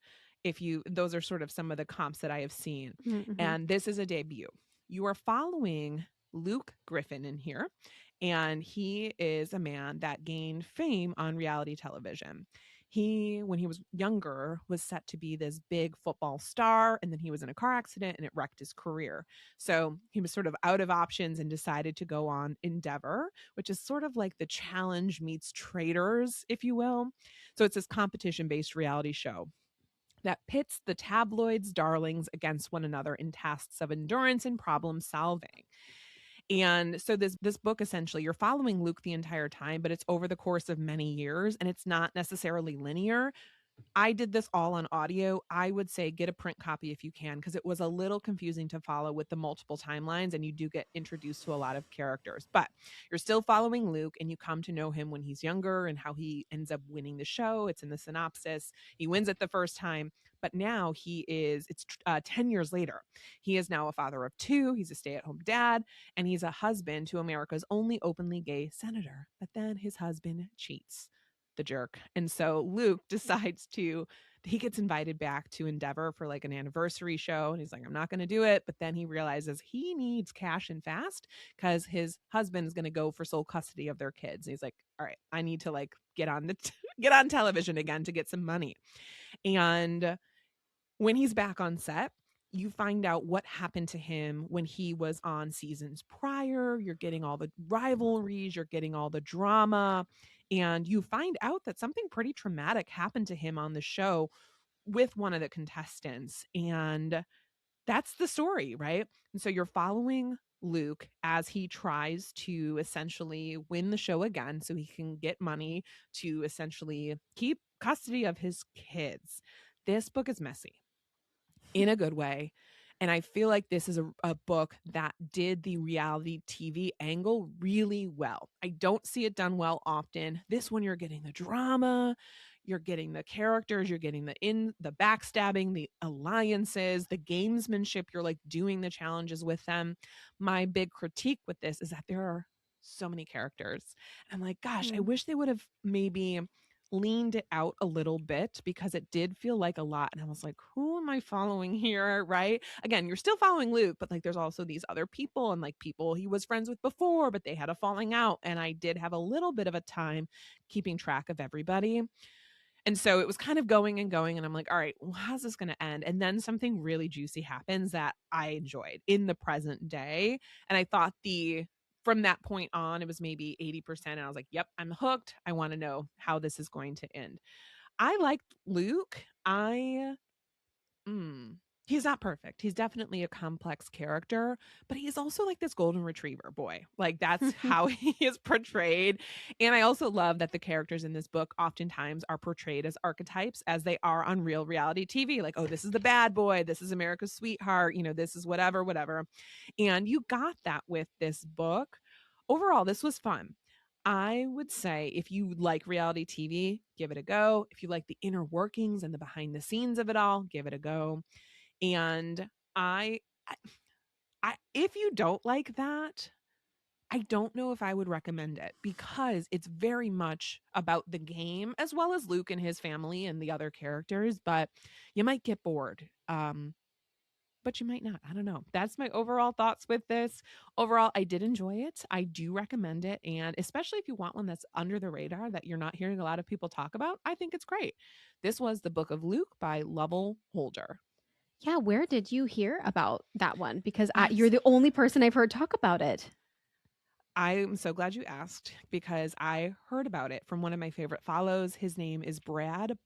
Those are sort of some of the comps that I have seen. And this is a debut. You are following Luke Griffin in here, and he is a man that gained fame on reality television. He, when he was younger, was set to be this big football star, and then he was in a car accident and it wrecked his career. So he was sort of out of options and decided to go on Endeavor, which is sort of like The Challenge meets Traders, if you will. So it's this competition-based reality show that pits the tabloids' darlings against one another in tasks of endurance and problem solving. And so this book, essentially, you're following Luke the entire time, but it's over the course of many years, and it's not necessarily linear. I did this all on audio. I would say get a print copy if you can, because it was a little confusing to follow with the multiple timelines, and you do get introduced to a lot of characters. But you're still following Luke, and you come to know him when he's younger and how he ends up winning the show. It's in the synopsis. He wins it the first time, but now it's 10 years later. He is now a father of 2. He's a stay-at-home dad, and he's a husband to America's only openly gay senator. But then his husband cheats. The jerk. And so Luke decides he gets invited back to Endeavor for like an anniversary show. And he's like, I'm not going to do it. But then he realizes he needs cash and fast because his husband is going to go for sole custody of their kids. And he's like, all right, I need to like get on television again to get some money. And when he's back on set, you find out what happened to him when he was on seasons prior. You're getting all the rivalries, you're getting all the drama, and you find out that something pretty traumatic happened to him on the show with one of the contestants. And that's the story, right? And so you're following Luke as he tries to essentially win the show again so he can get money to essentially keep custody of his kids. This book is messy in a good way. And I feel like this is a book that did the reality TV angle really well. I don't see it done well often. This one, you're getting the drama, you're getting the characters, you're getting the backstabbing, the alliances, the gamesmanship. You're like doing the challenges with them. My big critique with this is that there are so many characters. And I'm like, gosh, I wish they would have maybe leaned it out a little bit because it did feel like a lot. And I was like, who am I following here? Right. Again, you're still following Luke, but like there's also these other people and like people he was friends with before, but they had a falling out. And I did have a little bit of a time keeping track of everybody. And so it was kind of going and going. And I'm like, all right, well, how's this going to end? And then something really juicy happens that I enjoyed in the present day. And I thought from that point on, it was maybe 80%. And I was like, yep, I'm hooked. I want to know how this is going to end. I liked Luke. He's not perfect. He's definitely a complex character, but he's also like this golden retriever boy. Like that's how he is portrayed. And I also love that the characters in this book oftentimes are portrayed as archetypes as they are on real reality TV. Like, oh, this is the bad boy. This is America's sweetheart. You know, this is whatever, whatever. And you got that with this book. Overall, this was fun. I would say if you like reality TV, give it a go. If you like the inner workings and the behind the scenes of it all, give it a go. And I if you don't like that, I don't know if I would recommend it because it's very much about the game as well as Luke and his family and the other characters, but you might get bored. But you might not. I don't know. That's my overall thoughts with this. Overall, I did enjoy it. I do recommend it. And especially if you want one that's under the radar that you're not hearing a lot of people talk about, I think it's great. This was The Book of Luke by Lovell Holder. Yeah, where did you hear about that one? Because Yes. you're the only person I've heard talk about it. I'm so glad you asked because I heard about it from one of my favorite follows. His name is Brad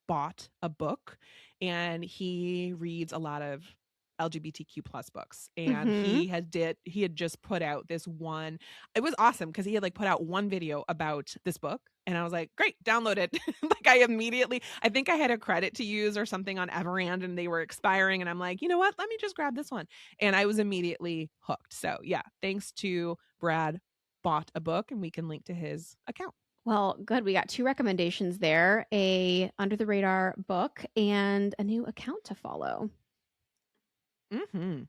Bought a Book, and he reads a lot of LGBTQ plus books. And he had just put out this one. It was awesome because he had like put out one video about this book. And I was like, great, download it. Like I think I had a credit to use or something on Everand and they were expiring. And I'm like, you know what? Let me just grab this one. And I was immediately hooked. So yeah, thanks to Brad Bought a Book, and we can link to his account. Well, good. We got two recommendations there, a under the radar book and a new account to follow. Mm-hmm.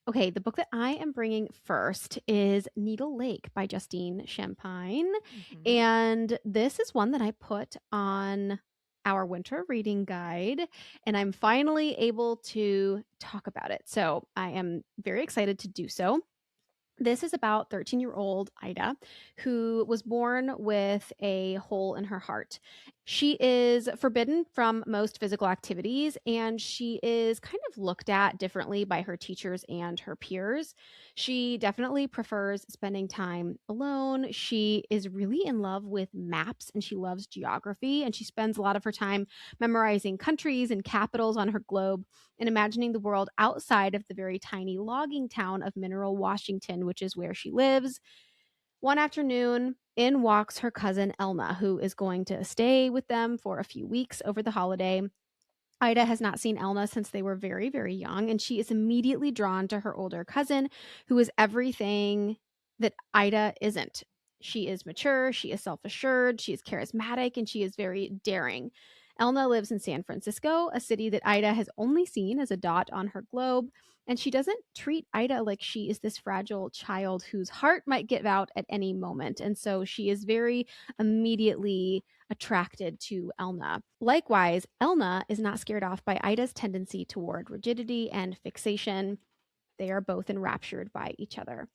Okay, the book that I am bringing first is Needle Lake by Justine Champine. Mm-hmm. And this is one that I put on our winter reading guide, and I'm finally able to talk about it. So I am very excited to do so. This is about 13-year-old Ida, who was born with a hole in her heart. She is forbidden from most physical activities, and she is kind of looked at differently by her teachers and her peers. She definitely prefers spending time alone. She is really in love with maps, and she loves geography, and she spends a lot of her time memorizing countries and capitals on her globe and imagining the world outside of the very tiny logging town of Mineral, Washington, which is where she lives. One afternoon, in walks her cousin Elna, who is going to stay with them for a few weeks over the holiday. Ida has not seen Elna since they were very, very young, and she is immediately drawn to her older cousin, who is everything that Ida isn't. She is mature, she is self-assured, she is charismatic, and she is very daring. Elna lives in San Francisco, a city that Ida has only seen as a dot on her globe, and she doesn't treat Ida like she is this fragile child whose heart might give out at any moment. And so she is very immediately attracted to Elna. Likewise, Elna is not scared off by Ida's tendency toward rigidity and fixation. They are both enraptured by each other.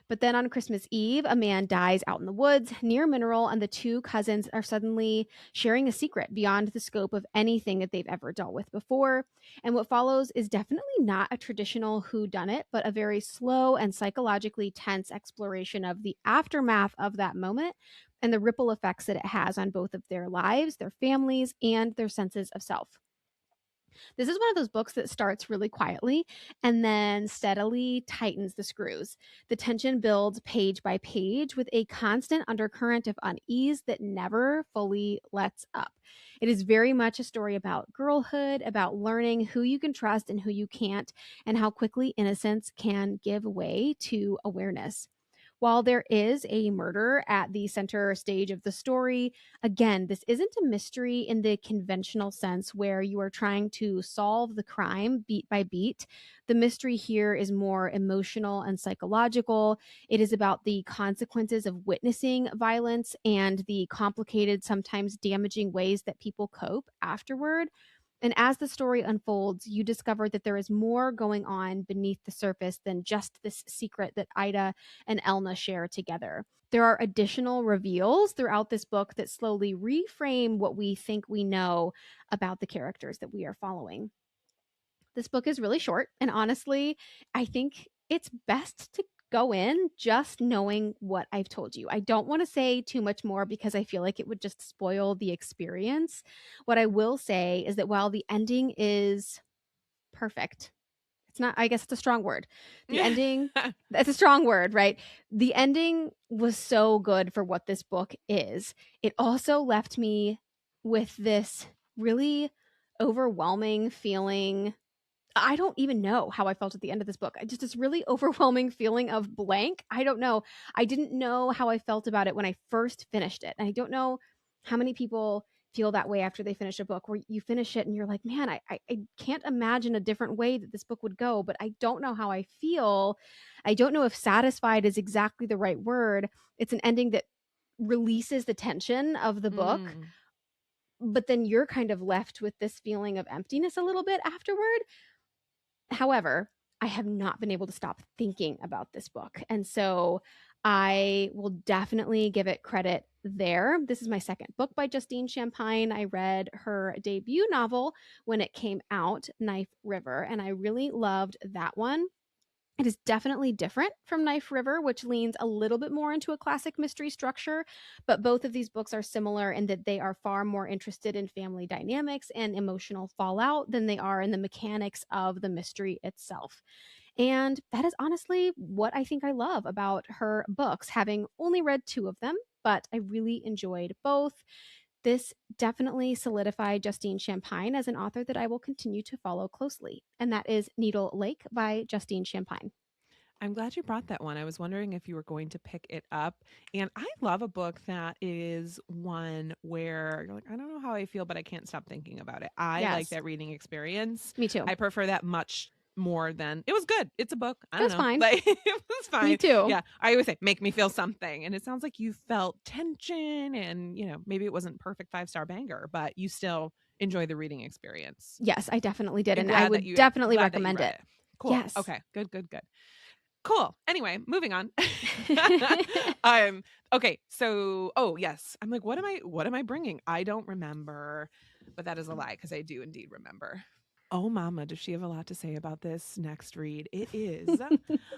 But then on Christmas Eve, a man dies out in the woods near Mineral, and the two cousins are suddenly sharing a secret beyond the scope of anything that they've ever dealt with before. And what follows is definitely not a traditional whodunit, but a very slow and psychologically tense exploration of the aftermath of that moment and the ripple effects that it has on both of their lives, their families, and their senses of self. This is one of those books that starts really quietly and then steadily tightens the screws. The tension builds page by page with a constant undercurrent of unease that never fully lets up. It is very much a story about girlhood, about learning who you can trust and who you can't, and how quickly innocence can give way to awareness. While there is a murder at the center stage of the story, again, this isn't a mystery in the conventional sense where you are trying to solve the crime beat by beat. The mystery here is more emotional and psychological. It is about the consequences of witnessing violence and the complicated, sometimes damaging ways that people cope afterward. And as the story unfolds, you discover that there is more going on beneath the surface than just this secret that Ida and Elna share together. There are additional reveals throughout this book that slowly reframe what we think we know about the characters that we are following. This book is really short, and honestly, I think it's best to go in just knowing what I've told you. I don't want to say too much more because I feel like it would just spoil the experience. What I will say is that while the ending is perfect. It's not, I guess it's a strong word. The ending, that's a strong word, right? The ending was so good for what this book is. It also left me with this really overwhelming feeling. I don't even know how I felt at the end of this book. Just this really overwhelming feeling of blank. I don't know. I didn't know how I felt about it when I first finished it. And I don't know how many people feel that way after they finish a book, where you finish it and you're like, man, I can't imagine a different way that this book would go, but I don't know how I feel. I don't know if satisfied is exactly the right word. It's an ending that releases the tension of the book, but then you're kind of left with this feeling of emptiness a little bit afterward. However, I have not been able to stop thinking about this book. And so I will definitely give it credit there. This is my second book by Justine Champine. I read her debut novel when it came out, Knife River, and I really loved that one. It is definitely different from Knife River, which leans a little bit more into a classic mystery structure, but both of these books are similar in that they are far more interested in family dynamics and emotional fallout than they are in the mechanics of the mystery itself. And that is honestly what I think I love about her books, having only read 2 of them, but I really enjoyed both. This definitely solidified Justine Champine as an author that I will continue to follow closely, and that is Needle Lake by Justine Champine. I'm glad you brought that one. I was wondering if you were going to pick it up. And I love a book that is one where you're like, I don't know how I feel, but I can't stop thinking about it. I like Yes. that reading experience. Me too. I prefer that much more than it was good. It's a book. I It don't was know. fine. Like, it was fine. Me too. Yeah. I always say, make me feel something. And it sounds like you felt tension and, maybe it wasn't perfect 5-star banger, but you still enjoy the reading experience. Yes, I definitely did. And And I glad that would you definitely glad that you recommend read it. Cool. Yes. Okay. Good. Cool. Anyway, moving on. Okay, so yes. I'm like, what am I bringing? I don't remember, but that is a lie because I do indeed remember. Oh mama, does she have a lot to say about this next read? It is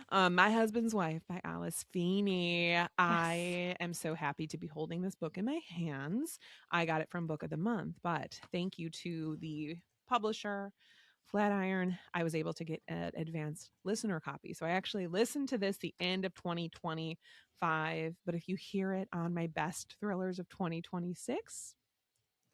My Husband's Wife by Alice Feeney. I am so happy to be holding this book in my hands. I got it from Book of the Month, but thank you to the publisher Flatiron, I was able to get an advanced listener copy. So I actually listened to this the end of 2025. But if you hear it on my best thrillers of 2026,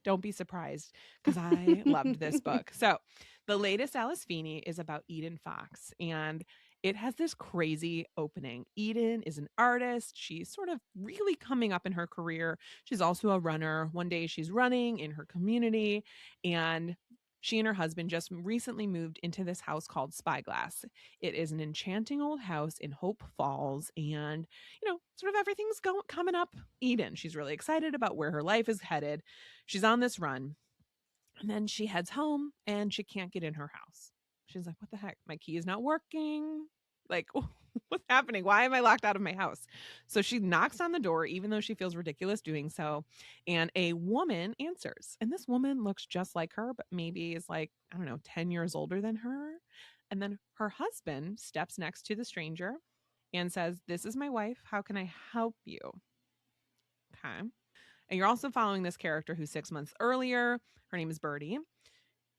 don't be surprised because I loved this book. So the latest Alice Feeney is about Eden Fox, and it has this crazy opening. Eden is an artist. She's sort of really coming up in her career. She's also a runner. One day she's running in her community, and she and her husband just recently moved into this house called Spyglass. It is an enchanting old house in Hope Falls, and sort of everything's coming up Eden. She's really excited about where her life is headed. She's on this run, and then she heads home and she can't get in her house. She's like, what the heck? My key is not working. Like, what's happening? Why am I locked out of my house? So she knocks on the door, even though she feels ridiculous doing so. And a woman answers. And this woman looks just like her, but maybe is like, I don't know, 10 years older than her. And then her husband steps next to the stranger and says, this is my wife. How can I help you? Okay. And you're also following this character who 6 months earlier, her name is Birdie.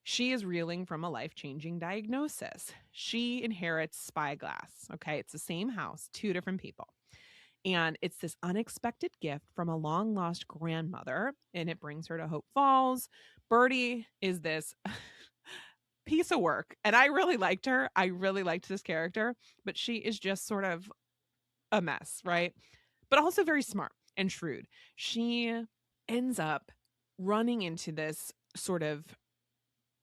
She is reeling from a life-changing diagnosis. She inherits Spyglass. Okay, it's the same house, 2 different people. And it's this unexpected gift from a long-lost grandmother, and it brings her to Hope Falls. Birdie is this piece of work, and I really liked her. I really liked this character, but she is just sort of a mess, right? But also very smart and shrewd. She ends up running into this sort of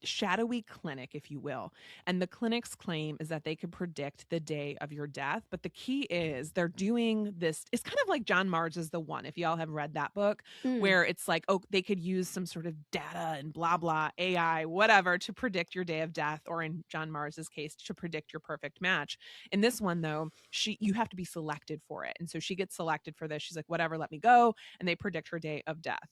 shadowy clinic, if you will. And the clinic's claim is that they could predict the day of your death. But the key is they're doing this. It's kind of like John Marrs is the One, if y'all have read that book, where it's like, they could use some sort of data and blah, blah, AI, whatever, to predict your day of death, or in John Marrs's case, to predict your perfect match. In this one, though, you have to be selected for it. And so she gets selected for this. She's like, whatever, let me go. And they predict her day of death.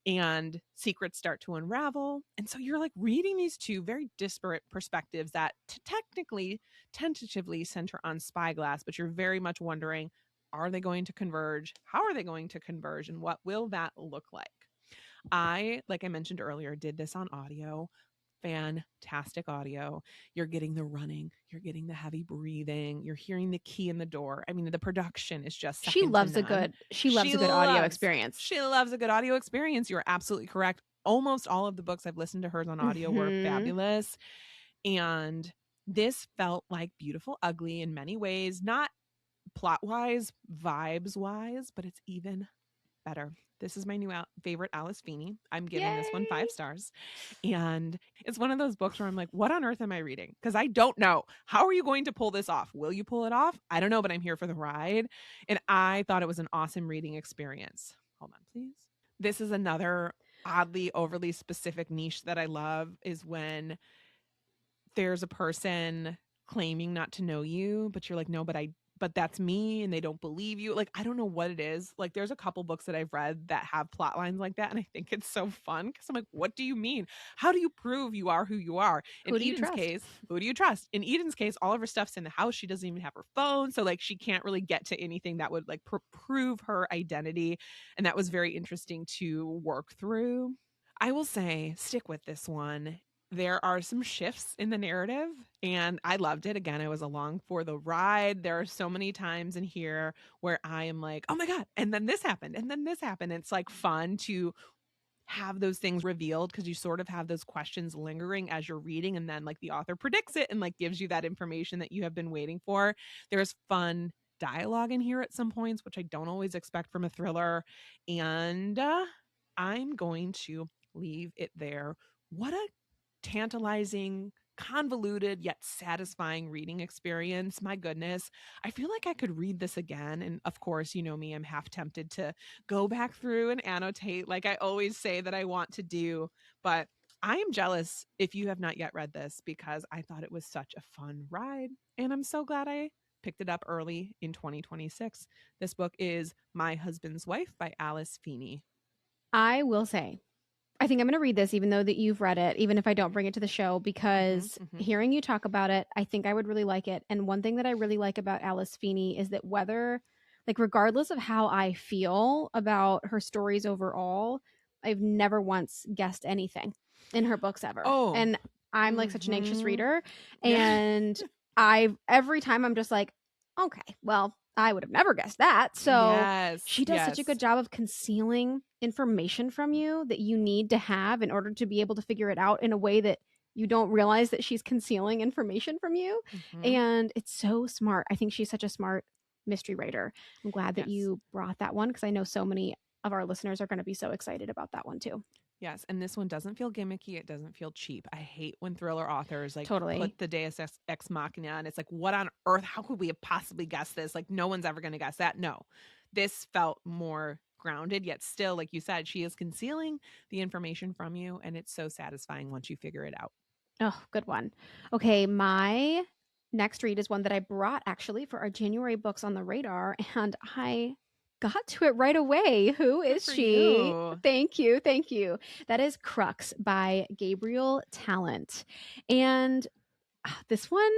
And secrets start to unravel. And so you're like reading these 2 very disparate perspectives that tentatively center on Spyglass, but you're very much wondering, are they going to converge? How are they going to converge? And what will that look like? Like I mentioned earlier, did this on audio. fantastic audio. You're getting the running, you're getting the heavy breathing, you're hearing the key in the door. I mean, the production is just She second to loves a none. good audio experience. She loves a good audio experience. You're absolutely correct. Almost all of the books I've listened to hers on audio were fabulous. And this felt like Beautiful Ugly in many ways, not plot wise, vibes wise, but it's even better. This is my new favorite Alice Feeney. I'm giving this one 5 stars. And it's one of those books where I'm like, what on earth am I reading? Because I don't know. How are you going to pull this off? Will you pull it off? I don't know, but I'm here for the ride. And I thought it was an awesome reading experience. Hold on, please. This is another oddly, overly specific niche that I love, is when there's a person claiming not to know you, but you're like, no, but that's me, and they don't believe you. Like, I don't know what it is. Like, there's a couple books that I've read that have plot lines like that, and I think it's so fun because I'm like, what do you mean? How do you prove you are who you are? In Eden's case, who do you trust? In Eden's case, all of her stuff's in the house. She doesn't even have her phone, so like she can't really get to anything that would like prove her identity, and that was very interesting to work through. I will say, stick with this one. There are some shifts in the narrative, and I loved it. Again, I was along for the ride. There are so many times in here where I am like, oh my God, and then this happened, and then this happened. It's like fun to have those things revealed because you sort of have those questions lingering as you're reading, and then like the author predicts it and like gives you that information that you have been waiting for. There's fun dialogue in here at some points, which I don't always expect from a thriller. And I'm going to leave it there. What a tantalizing, convoluted, yet satisfying reading experience. My goodness. I feel like I could read this again. And of course, you know me, I'm half tempted to go back through and annotate like I always say that I want to do. But I am jealous if you have not yet read this, because I thought it was such a fun ride. And I'm so glad I picked it up early in 2026. This book is My Husband's Wife by Alice Feeney. I will say, I think I'm going to read this, even though that you've read it, even if I don't bring it to the show, because hearing you talk about it, I think I would really like it. And one thing that I really like about Alice Feeney is that regardless of how I feel about her stories overall, I've never once guessed anything in her books ever. Oh. And I'm like such an anxious reader. And every time I'm just like, okay, well, I would have never guessed that. So she does such a good job of concealing information from you that you need to have in order to be able to figure it out in a way that you don't realize that she's concealing information from you. And it's so smart. I think she's such a smart mystery writer. I'm glad that you brought that one, because I know so many of our listeners are going to be so excited about that one too. Yes, and this one doesn't feel gimmicky. It doesn't feel cheap. I hate when thriller authors like Totally put the Deus Ex Machina, and it's like, what on earth? How could we have possibly guessed this? Like, no one's ever going to guess that. No, this felt more grounded, yet still, like you said, she is concealing the information from you, and it's so satisfying once you figure it out. Oh, good one. Okay, my next read is one that I brought actually for our January books on the radar, and I got to it right away. Who is she? You. Thank you. That is Crux by Gabriel Tallent. And this one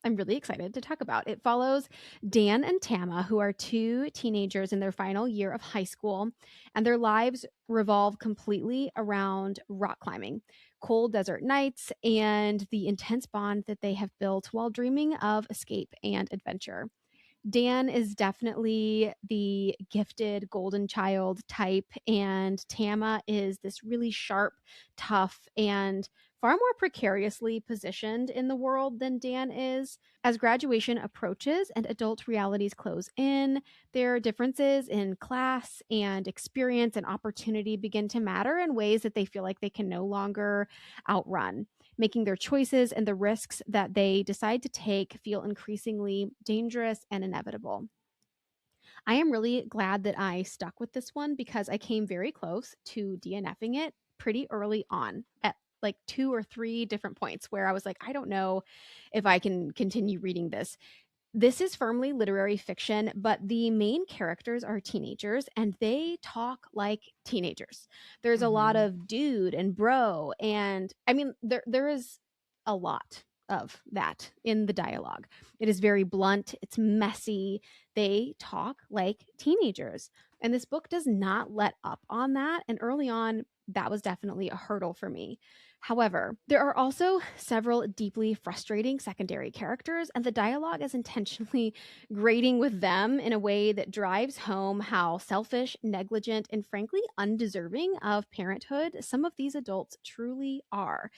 I'm really excited to talk about. It follows Dan and Tama, who are two teenagers in their final year of high school, and their lives revolve completely around rock climbing, cold desert nights, and the intense bond that they have built while dreaming of escape and adventure. Dan is definitely the gifted golden child type, and Tama is this really sharp, tough, and far more precariously positioned in the world than Dan is. As graduation approaches and adult realities close in, their differences in class and experience and opportunity begin to matter in ways that they feel like they can no longer outrun, making their choices and the risks that they decide to take feel increasingly dangerous and inevitable. I am really glad that I stuck with this one, because I came very close to DNFing it pretty early on at like 2 or 3 different points where I was like, I don't know if I can continue reading this. This is firmly literary fiction, but the main characters are teenagers and they talk like teenagers. There's a lot of dude and bro, and I mean there is a lot of that in the dialogue. It is very blunt, it's messy. They talk like teenagers. And this book does not let up on that. And early on, that was definitely a hurdle for me. However, there are also several deeply frustrating secondary characters, and the dialogue is intentionally grating with them in a way that drives home how selfish, negligent, and frankly undeserving of parenthood some of these adults truly are.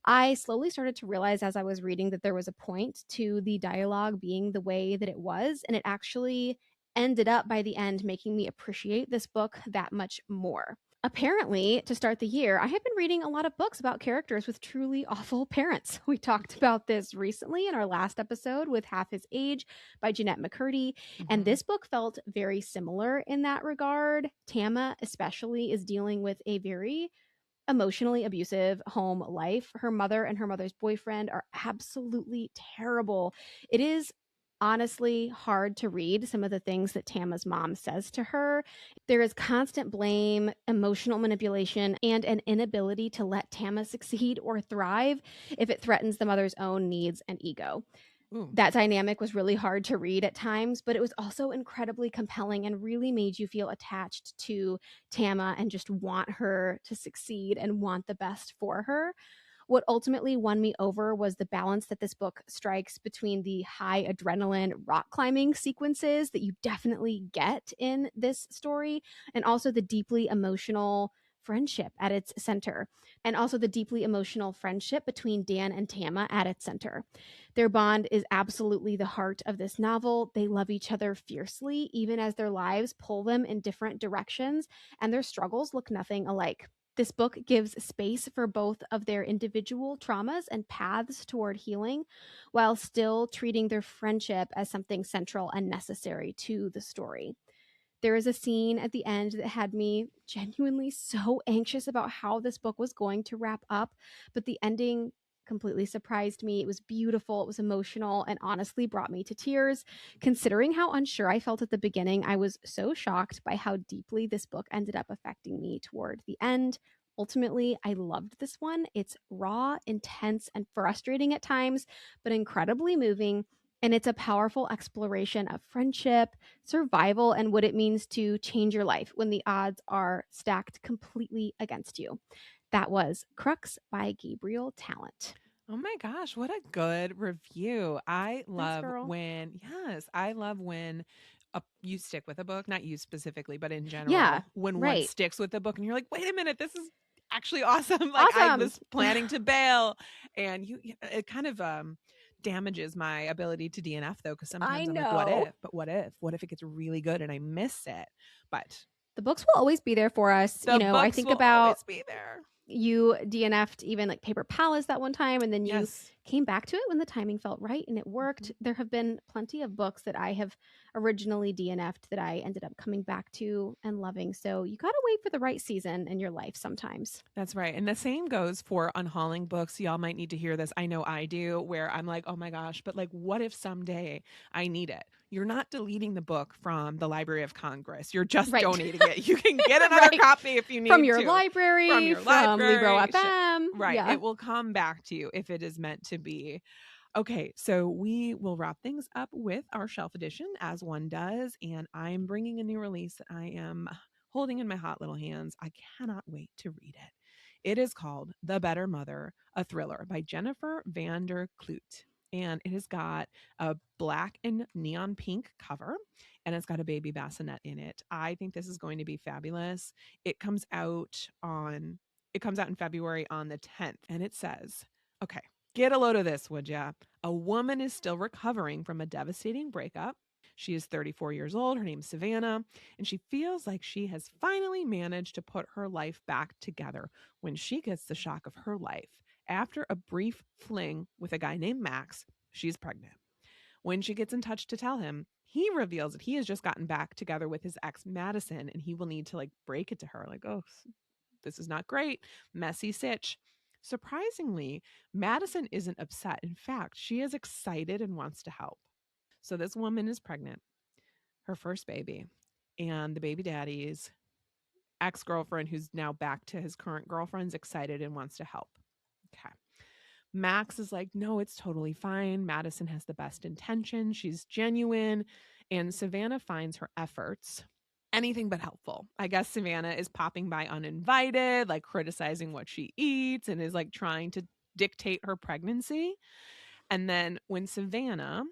I slowly started to realize as I was reading that there was a point to the dialogue being the way that it was, and it actually ended up by the end making me appreciate this book that much more. Apparently, to start the year, I have been reading a lot of books about characters with truly awful parents. We talked about this recently in our last episode with Half His Age by Jeanette McCurdy, and this book felt very similar in that regard. Tama, especially, is dealing with a very emotionally abusive home life. Her mother and her mother's boyfriend are absolutely terrible. It is honestly hard to read some of the things that Tama's mom says to her. There is constant blame, emotional manipulation, and an inability to let Tama succeed or thrive if it threatens the mother's own needs and ego. Ooh. That dynamic was really hard to read at times, but it was also incredibly compelling and really made you feel attached to Tama and just want her to succeed and want the best for her. What ultimately won me over was the balance that this book strikes between the high adrenaline rock climbing sequences that you definitely get in this story, and also the deeply emotional friendship at its center, and also the deeply emotional friendship between Dan and Tama at its center. Their bond is absolutely the heart of this novel. They love each other fiercely, even as their lives pull them in different directions, and their struggles look nothing alike. This book gives space for both of their individual traumas and paths toward healing, while still treating their friendship as something central and necessary to the story. There is a scene at the end that had me genuinely so anxious about how this book was going to wrap up, but the ending completely surprised me. It was beautiful, it was emotional, and honestly brought me to tears. Considering how unsure I felt at the beginning, I was so shocked by how deeply this book ended up affecting me toward the end. Ultimately, I loved this one. It's raw, intense, and frustrating at times, but incredibly moving. And it's a powerful exploration of friendship, survival, and what it means to change your life when the odds are stacked completely against you. That was Crux by Gabriel Tallent. Oh my gosh, what a good review. I love girl. I love when you stick with a book, not you specifically, but in Yeah, general, when one right. sticks with the book and you're like, wait a minute, this is actually awesome. Like I Awesome. was planning to bail, and it kind of damages my ability to DNF though, because I sometimes I'm like, what know. if? But what if it gets really good and I miss it? But The books will always be there for us. the I books think will about always be there. you DNF'd even like Paper Palace that one time, and then you Yes. came back to it when the timing felt right and it worked. There have been plenty of books that I have originally DNF'd that I ended up coming back to and loving. So you got to wait for the right season in your life sometimes. That's right. And the same goes for unhauling books. Y'all might need to hear this. I know I do, where I'm like, oh my gosh, but like, what if someday I need it? You're not deleting the book from the Library of Congress. You're just Right. donating it. You can get another Right. copy if you need From your to. library, from Libro FM. Right. Yeah. It will come back to you if it is meant to be. Okay, so we will wrap things up with our shelf edition as one does. And I'm bringing a new release that I am holding in my hot little hands. I cannot wait to read it. It is called The Better Mother, a thriller by Jennifer van der Kleut. And it has got a black and neon pink cover, and it's got a baby bassinet in it. I think this is going to be fabulous. It comes out in February on the 10th, and it says, okay, get a load of this, would ya? A woman is still recovering from a devastating breakup. She is 34 years old. Her name's Savannah, and she feels like she has finally managed to put her life back together when she gets the shock of her life. After a brief fling with a guy named Max, she's pregnant. When she gets in touch to tell him, he reveals that he has just gotten back together with his ex Madison, and he will need to like break it to her like, oh, this is not great, messy sitch. Surprisingly, Madison isn't upset. In fact, she is excited and wants to help. So this woman is pregnant, her first baby, and the baby daddy's ex-girlfriend, who's now back to his current girlfriend's, excited and wants to help. Okay. Max is like, no, it's totally fine. Madison has the best intention. She's genuine. And Savannah finds her efforts anything but helpful. I guess Savannah is popping by uninvited, like criticizing what she eats and is like trying to dictate her pregnancy. And then when Savannah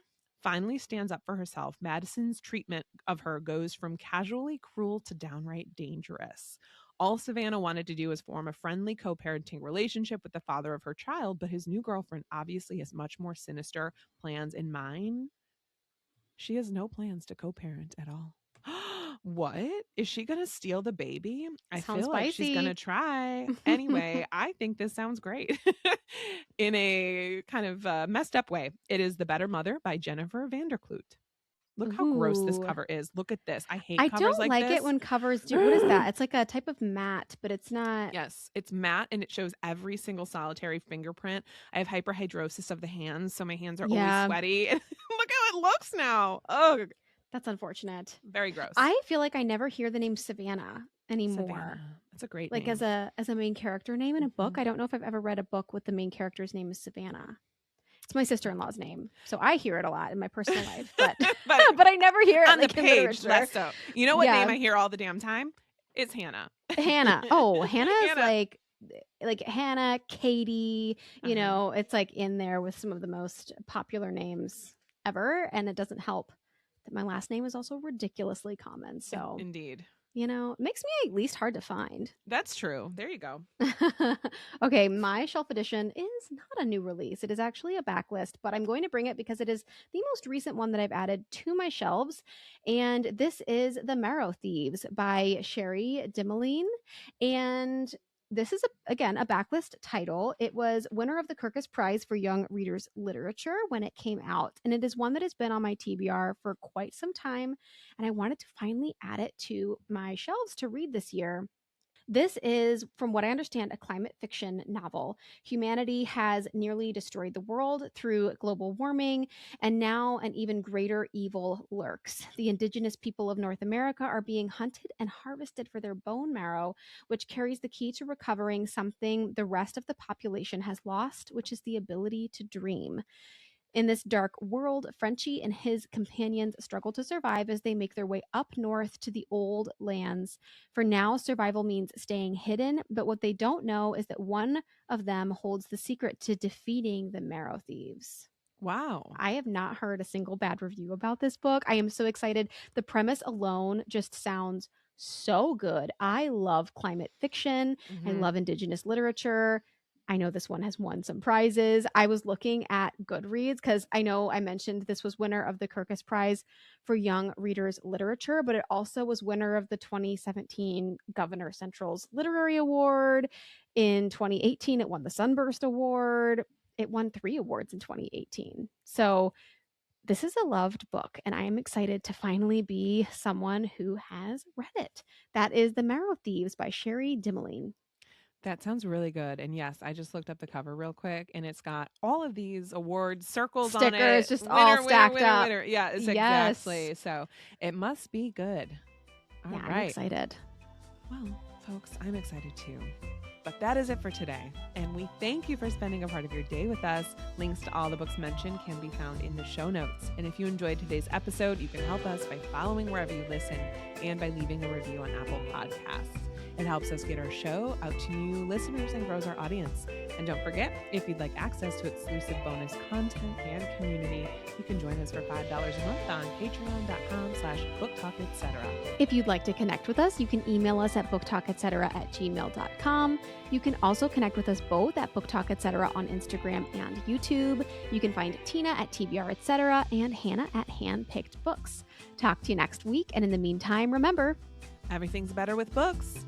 finally stands up for herself, Madison's treatment of her goes from casually cruel to downright dangerous. All Savannah wanted to do was form a friendly co parenting relationship with the father of her child, but his new girlfriend obviously has much more sinister plans in mind. She has no plans to co parent at all. What? Is she going to steal the baby? I Sounds feel like she's going to spicy. try. Anyway, I think this sounds great in a kind of messed up way. It is The Better Mother by Jennifer Vanderkloot. Look how gross this Ooh. cover is. Look at this. I hate I covers don't like like this. it when covers do. What is that? It's like a type of matte, but it's not. Yes, it's matte and it shows every single solitary fingerprint. I have hyperhidrosis of the hands, so my hands are Yeah. always sweaty. Look how it looks now. Oh, That's unfortunate. very gross. I feel like I never hear the name Savannah anymore. Savannah. That's a great Like name. as a main character name in a book. Mhm. I don't know if I've ever read a book with the main character's name is Savannah. It's my sister-in-law's name, so I hear it a lot in my personal life, but but I never hear it on like the in page. literature. Less so. You know what Yeah. name I hear all the damn time? It's Hannah. Hannah. Oh, Hannah is Hannah. like Hannah, Katie. You Uh-huh. know, it's like in there with some of the most popular names ever, and it doesn't help that my last name is also ridiculously common. So Indeed. you know, it makes me at least hard to find. That's true. There you go. Okay, my shelf edition is not a new release. It is actually a backlist, but I'm going to bring it because it is the most recent one that I've added to my shelves. And this is The Marrow Thieves by Cherie, Dimaline. And this is, again, a backlist title. It was winner of the Crux Prize for Young Readers Literature when it came out. And it is one that has been on my TBR for quite some time. And I wanted to finally add it to my shelves to read this year. This is, from what I understand, a climate fiction novel. Humanity has nearly destroyed the world through global warming, and now an even greater evil lurks. The indigenous people of North America are being hunted and harvested for their bone marrow, which carries the key to recovering something the rest of the population has lost, which is the ability to dream. In this dark world, Frenchie and his companions struggle to survive as they make their way up north to the old lands. For now, survival means staying hidden, but what they don't know is that one of them holds the secret to defeating the Marrow Thieves. Wow. I have not heard a single bad review about this book. I am so excited. The premise alone just sounds so good. I love climate fiction. I love indigenous literature. I know this one has won some prizes. I was looking at Goodreads because I know I mentioned this was winner of the Crux Prize for Young Readers Literature, but it also was winner of the 2017 Governor Central's Literary Award. In 2018, it won the Sunburst Award. It won 3 awards in 2018. So this is a loved book, and I am excited to finally be someone who has read it. That is The Marrow Thieves by Cherie, Dimaline. That sounds really good. And yes, I just looked up the cover real quick and it's got all of these awards, circles on it. Stickers just all stacked up. Yeah, it's Yes. exactly. So it must be good. All Yeah, right. I'm excited. Well, folks, I'm excited too. But that is it for today. And we thank you for spending a part of your day with us. Links to all the books mentioned can be found in the show notes. And if you enjoyed today's episode, you can help us by following wherever you listen and by leaving a review on Apple Podcasts. It helps us get our show out to new listeners and grows our audience. And don't forget, if you'd like access to exclusive bonus content and community, you can join us for $5 a month on patreon.com/booktalketc. If you'd like to connect with us, you can email us at booktalketc@gmail.com. You can also connect with us both at booktalketc on Instagram and YouTube. You can find Tina at TBR etc. and Hannah at Handpicked Books. Talk to you next week, and in the meantime, remember, everything's better with books.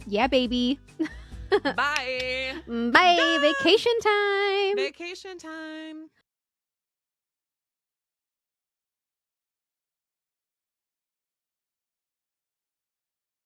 yeah, baby. Bye. Bye. Vacation time. Vacation time.